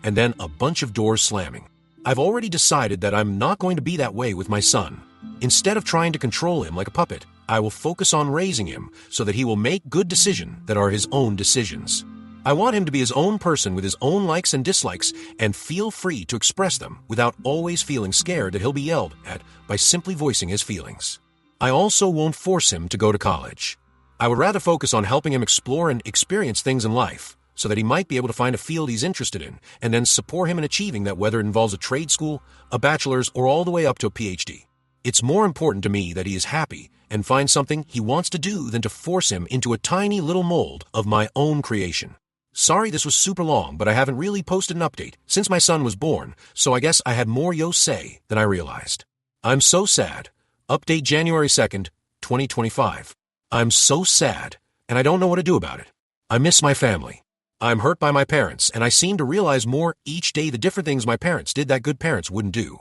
and then a bunch of doors slamming. I've already decided that I'm not going to be that way with my son. Instead of trying to control him like a puppet, I will focus on raising him so that he will make good decisions that are his own decisions. I want him to be his own person with his own likes and dislikes and feel free to express them without always feeling scared that he'll be yelled at by simply voicing his feelings. I also won't force him to go to college. I would rather focus on helping him explore and experience things in life so that he might be able to find a field he's interested in and then support him in achieving that, whether it involves a trade school, a bachelor's, or all the way up to a PhD. It's more important to me that he is happy and find something he wants to do than to force him into a tiny little mold of my own creation. Sorry this was super long, but I haven't really posted an update since my son was born, so I guess I had more yo say than I realized. I'm so sad. Update January 2nd, 2025. I'm so sad, and I don't know what to do about it. I miss my family. I'm hurt by my parents, and I seem to realize more each day the different things my parents did that good parents wouldn't do.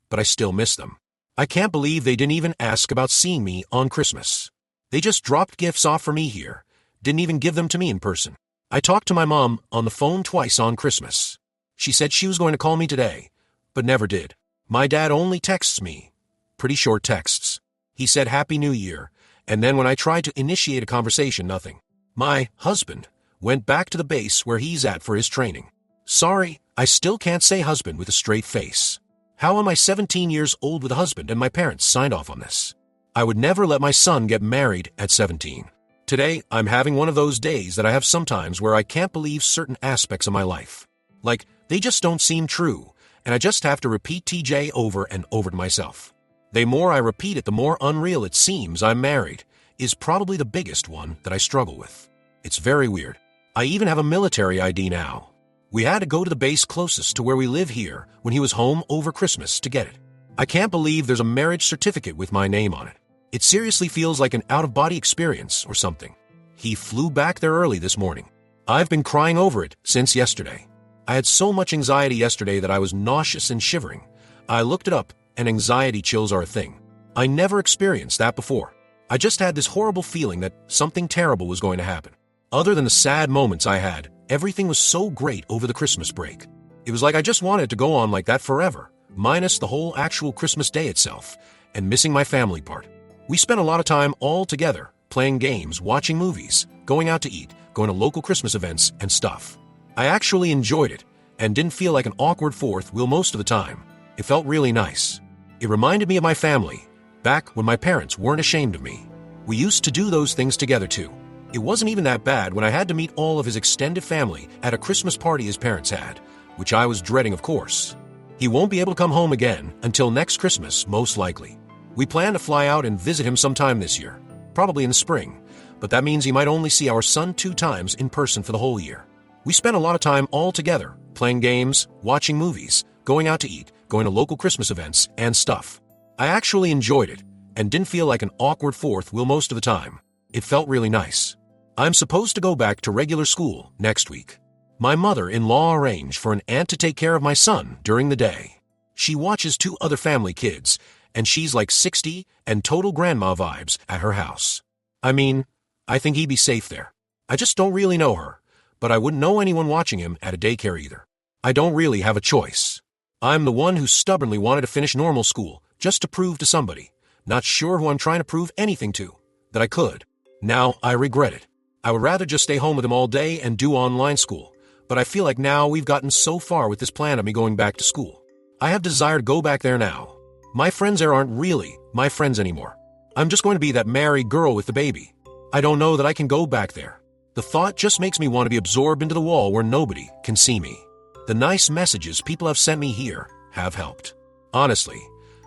But I still miss them. I can't believe they didn't even ask about seeing me on Christmas. They just dropped gifts off for me here, didn't even give them to me in person. I talked to my mom on the phone twice on Christmas. She said she was going to call me today, but never did. My dad only texts me. Pretty short texts. He said Happy New Year, and then when I tried to initiate a conversation, nothing. My husband went back to the base where he's at for his training. Sorry, I still can't say husband with a straight face. How am I 17 years old with a husband and my parents signed off on this? I would never let my son get married at 17. Today, I'm having one of those days that I have sometimes where I can't believe certain aspects of my life. Like, they just don't seem true, and I just have to repeat TJ over and over to myself. The more I repeat it, the more unreal it seems. I'm married is probably the biggest one that I struggle with. It's very weird. I even have a military ID now. We had to go to the base closest to where we live here when he was home over Christmas to get it. I can't believe there's a marriage certificate with my name on it. It seriously feels like an out-of-body experience or something. He flew back there early this morning. I've been crying over it since yesterday. I had so much anxiety yesterday that I was nauseous and shivering. I looked it up, and anxiety chills are a thing. I never experienced that before. I just had this horrible feeling that something terrible was going to happen. Other than the sad moments I had, everything was so great over the Christmas break. It was like I just wanted it to go on like that forever, minus the whole actual Christmas day itself, and missing my family part. We spent a lot of time all together, playing games, watching movies, going out to eat, going to local Christmas events, and stuff. I actually enjoyed it, and didn't feel like an awkward fourth wheel most of the time. It felt really nice. It reminded me of my family, back when my parents weren't ashamed of me. We used to do those things together too. It wasn't even that bad when I had to meet all of his extended family at a Christmas party his parents had, which I was dreading, of course. He won't be able to come home again until next Christmas, most likely. We plan to fly out and visit him sometime this year, probably in the spring, but that means he might only see our son 2 times in person for the whole year. We spent a lot of time all together, playing games, watching movies, going out to eat, going to local Christmas events, and stuff. I actually enjoyed it, and didn't feel like an awkward fourth wheel most of the time. It felt really nice. I'm supposed to go back to regular school next week. My mother-in-law arranged for an aunt to take care of my son during the day. She watches 2 other family kids, and she's like 60 and total grandma vibes at her house. I mean, I think he'd be safe there. I just don't really know her, but I wouldn't know anyone watching him at a daycare either. I don't really have a choice. I'm the one who stubbornly wanted to finish normal school just to prove to somebody, not sure who I'm trying to prove anything to, that I could. Now I regret it. I would rather just stay home with him all day and do online school, but I feel like now we've gotten so far with this plan of me going back to school. I have desire to go back there now. My friends there aren't really my friends anymore. I'm just going to be that married girl with the baby. I don't know that I can go back there. The thought just makes me want to be absorbed into the wall where nobody can see me. The nice messages people have sent me here have helped. Honestly,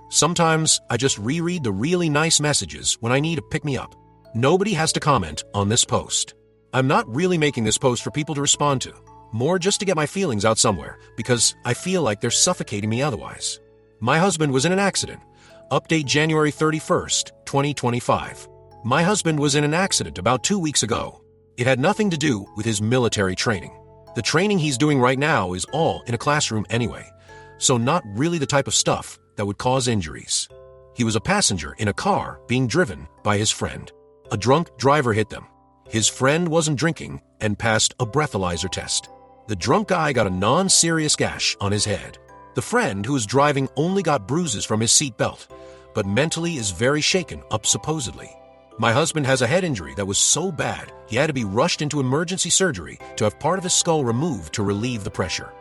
sometimes I just reread the really nice messages when I need to pick me up. Nobody has to comment on this post. I'm not really making this post for people to respond to, more just to get my feelings out somewhere, because I feel like they're suffocating me otherwise. My husband was in an accident. Update January 31st, 2025. My husband was in an accident about 2 weeks ago. It had nothing to do with his military training. The training he's doing right now is all in a classroom anyway, so not really the type of stuff that would cause injuries. He was a passenger in a car being driven by his friend. A drunk driver hit them. His friend wasn't drinking and passed a breathalyzer test. The drunk guy got a non-serious gash on his head. The friend who was driving only got bruises from his seat belt, but mentally is very shaken up supposedly. My husband has a head injury that was so bad he had to be rushed into emergency surgery to have part of his skull removed to relieve the pressure.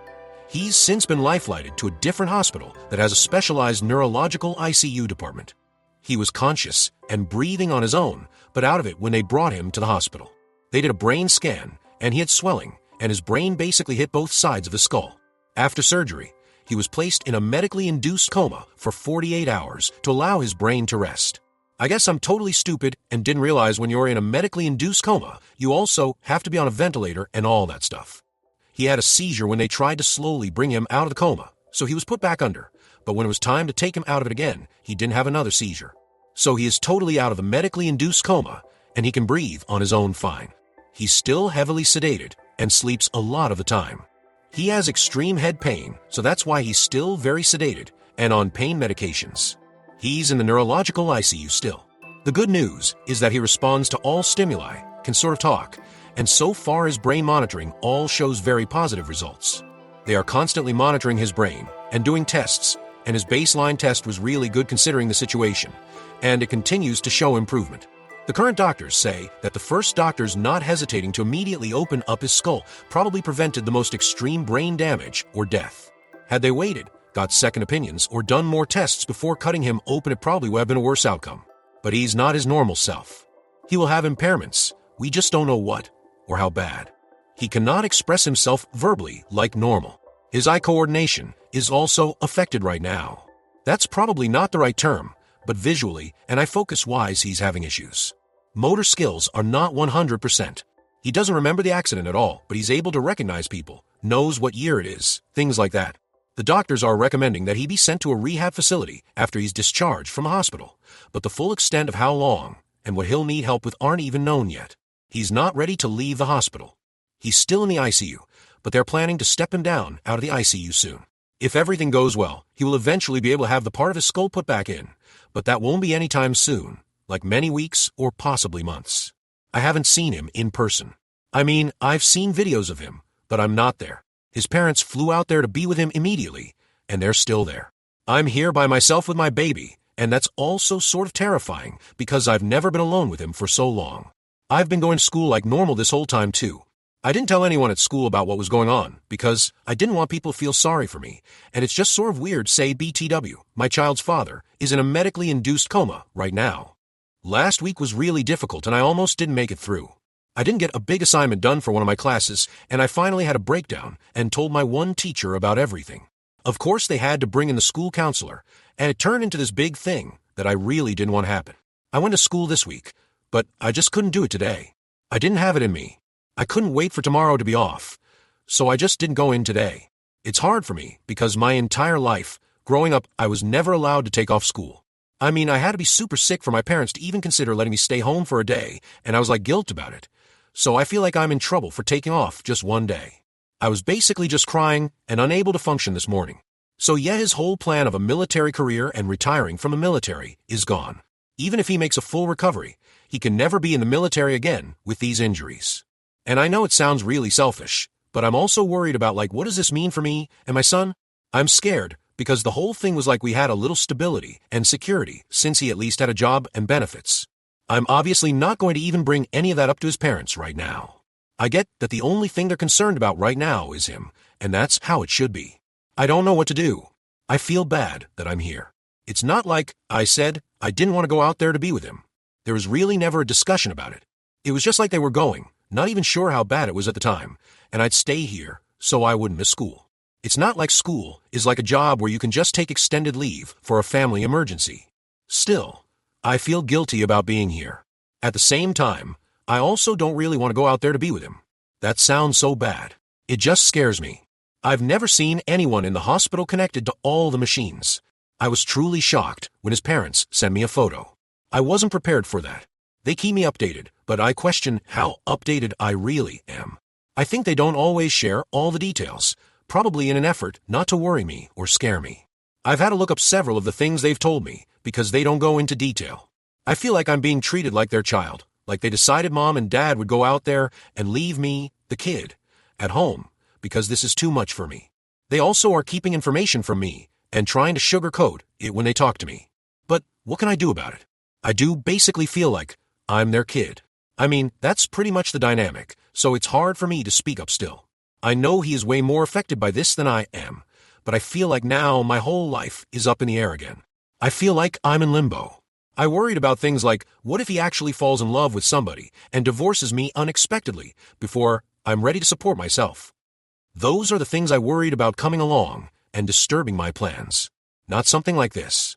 He's since been life-flighted to a different hospital that has a specialized neurological ICU department. He was conscious and breathing on his own, but out of it when they brought him to the hospital. They did a brain scan, and he had swelling, and his brain basically hit both sides of his skull. After surgery, he was placed in a medically induced coma for 48 hours to allow his brain to rest. I guess I'm totally stupid and didn't realize when you're in a medically induced coma, you also have to be on a ventilator and all that stuff. He had a seizure when they tried to slowly bring him out of the coma, so he was put back under. But when it was time to take him out of it again, he didn't have another seizure. So he is totally out of the medically induced coma, and he can breathe on his own fine. He's still heavily sedated and sleeps a lot of the time. He has extreme head pain, so that's why he's still very sedated and on pain medications. He's in the neurological ICU still. The good news is that he responds to all stimuli, can sort of talk, and so far his brain monitoring all shows very positive results. They are constantly monitoring his brain and doing tests, and his baseline test was really good considering the situation, and it continues to show improvement. The current doctors say that the first doctors not hesitating to immediately open up his skull probably prevented the most extreme brain damage or death. Had they waited, got second opinions, or done more tests before cutting him open, it probably would have been a worse outcome. But he's not his normal self. He will have impairments. We just don't know what or how bad. He cannot express himself verbally like normal. His eye coordination is also affected right now. That's probably not the right term, but visually, and I focus why he's having issues. Motor skills are not 100%. He doesn't remember the accident at all, but he's able to recognize people, knows what year it is, things like that. The doctors are recommending that he be sent to a rehab facility after he's discharged from a hospital, but the full extent of how long and what he'll need help with aren't even known yet. He's not ready to leave the hospital. He's still in the ICU, but they're planning to step him down out of the ICU soon. If everything goes well, he will eventually be able to have the part of his skull put back in, but that won't be anytime soon, like many weeks or possibly months. I haven't seen him in person. I mean, I've seen videos of him, but I'm not there. His parents flew out there to be with him immediately, and they're still there. I'm here by myself with my baby, and that's also sort of terrifying because I've never been alone with him for so long. I've been going to school like normal this whole time too. I didn't tell anyone at school about what was going on because I didn't want people to feel sorry for me, and it's just sort of weird. Say BTW, my child's father, is in a medically induced coma right now. Last week was really difficult and I almost didn't make it through. I didn't get a big assignment done for one of my classes, and I finally had a breakdown and told my one teacher about everything. Of course they had to bring in the school counselor, and it turned into this big thing that I really didn't want to happen. I went to school this week, but I just couldn't do it today. I didn't have it in me. I couldn't wait for tomorrow to be off, so I just didn't go in today. It's hard for me because my entire life, growing up, I was never allowed to take off school. I mean, I had to be super sick for my parents to even consider letting me stay home for a day, and I was like guilt about it. So I feel like I'm in trouble for taking off just one day. I was basically just crying and unable to function this morning. So yeah, his whole plan of a military career and retiring from the military is gone. Even if he makes a full recovery, he can never be in the military again with these injuries. And I know it sounds really selfish, but I'm also worried about what does this mean for me and my son? I'm scared because the whole thing was like we had a little stability and security since he at least had a job and benefits. I'm obviously not going to even bring any of that up to his parents right now. I get that the only thing they're concerned about right now is him, and that's how it should be. I don't know what to do. I feel bad that I'm here. It's not like I said I didn't want to go out there to be with him. There was really never a discussion about it. It was just like they were going. Not even sure how bad it was at the time, and I'd stay here so I wouldn't miss school. It's not like school is like a job where you can just take extended leave for a family emergency. Still, I feel guilty about being here. At the same time, I also don't really want to go out there to be with him. That sounds so bad. It just scares me. I've never seen anyone in the hospital connected to all the machines. I was truly shocked when his parents sent me a photo. I wasn't prepared for that. They keep me updated, but I question how updated I really am. I think they don't always share all the details, probably in an effort not to worry me or scare me. I've had to look up several of the things they've told me because they don't go into detail. I feel like I'm being treated like their child, like they decided mom and dad would go out there and leave me, the kid, at home because this is too much for me. They also are keeping information from me and trying to sugarcoat it when they talk to me. But what can I do about it? I do basically feel like I'm their kid. I mean, that's pretty much the dynamic, so it's hard for me to speak up still. I know he is way more affected by this than I am, but I feel like now my whole life is up in the air again. I feel like I'm in limbo. I worried about things like, what if he actually falls in love with somebody and divorces me unexpectedly before I'm ready to support myself? Those are the things I worried about coming along and disturbing my plans. Not something like this.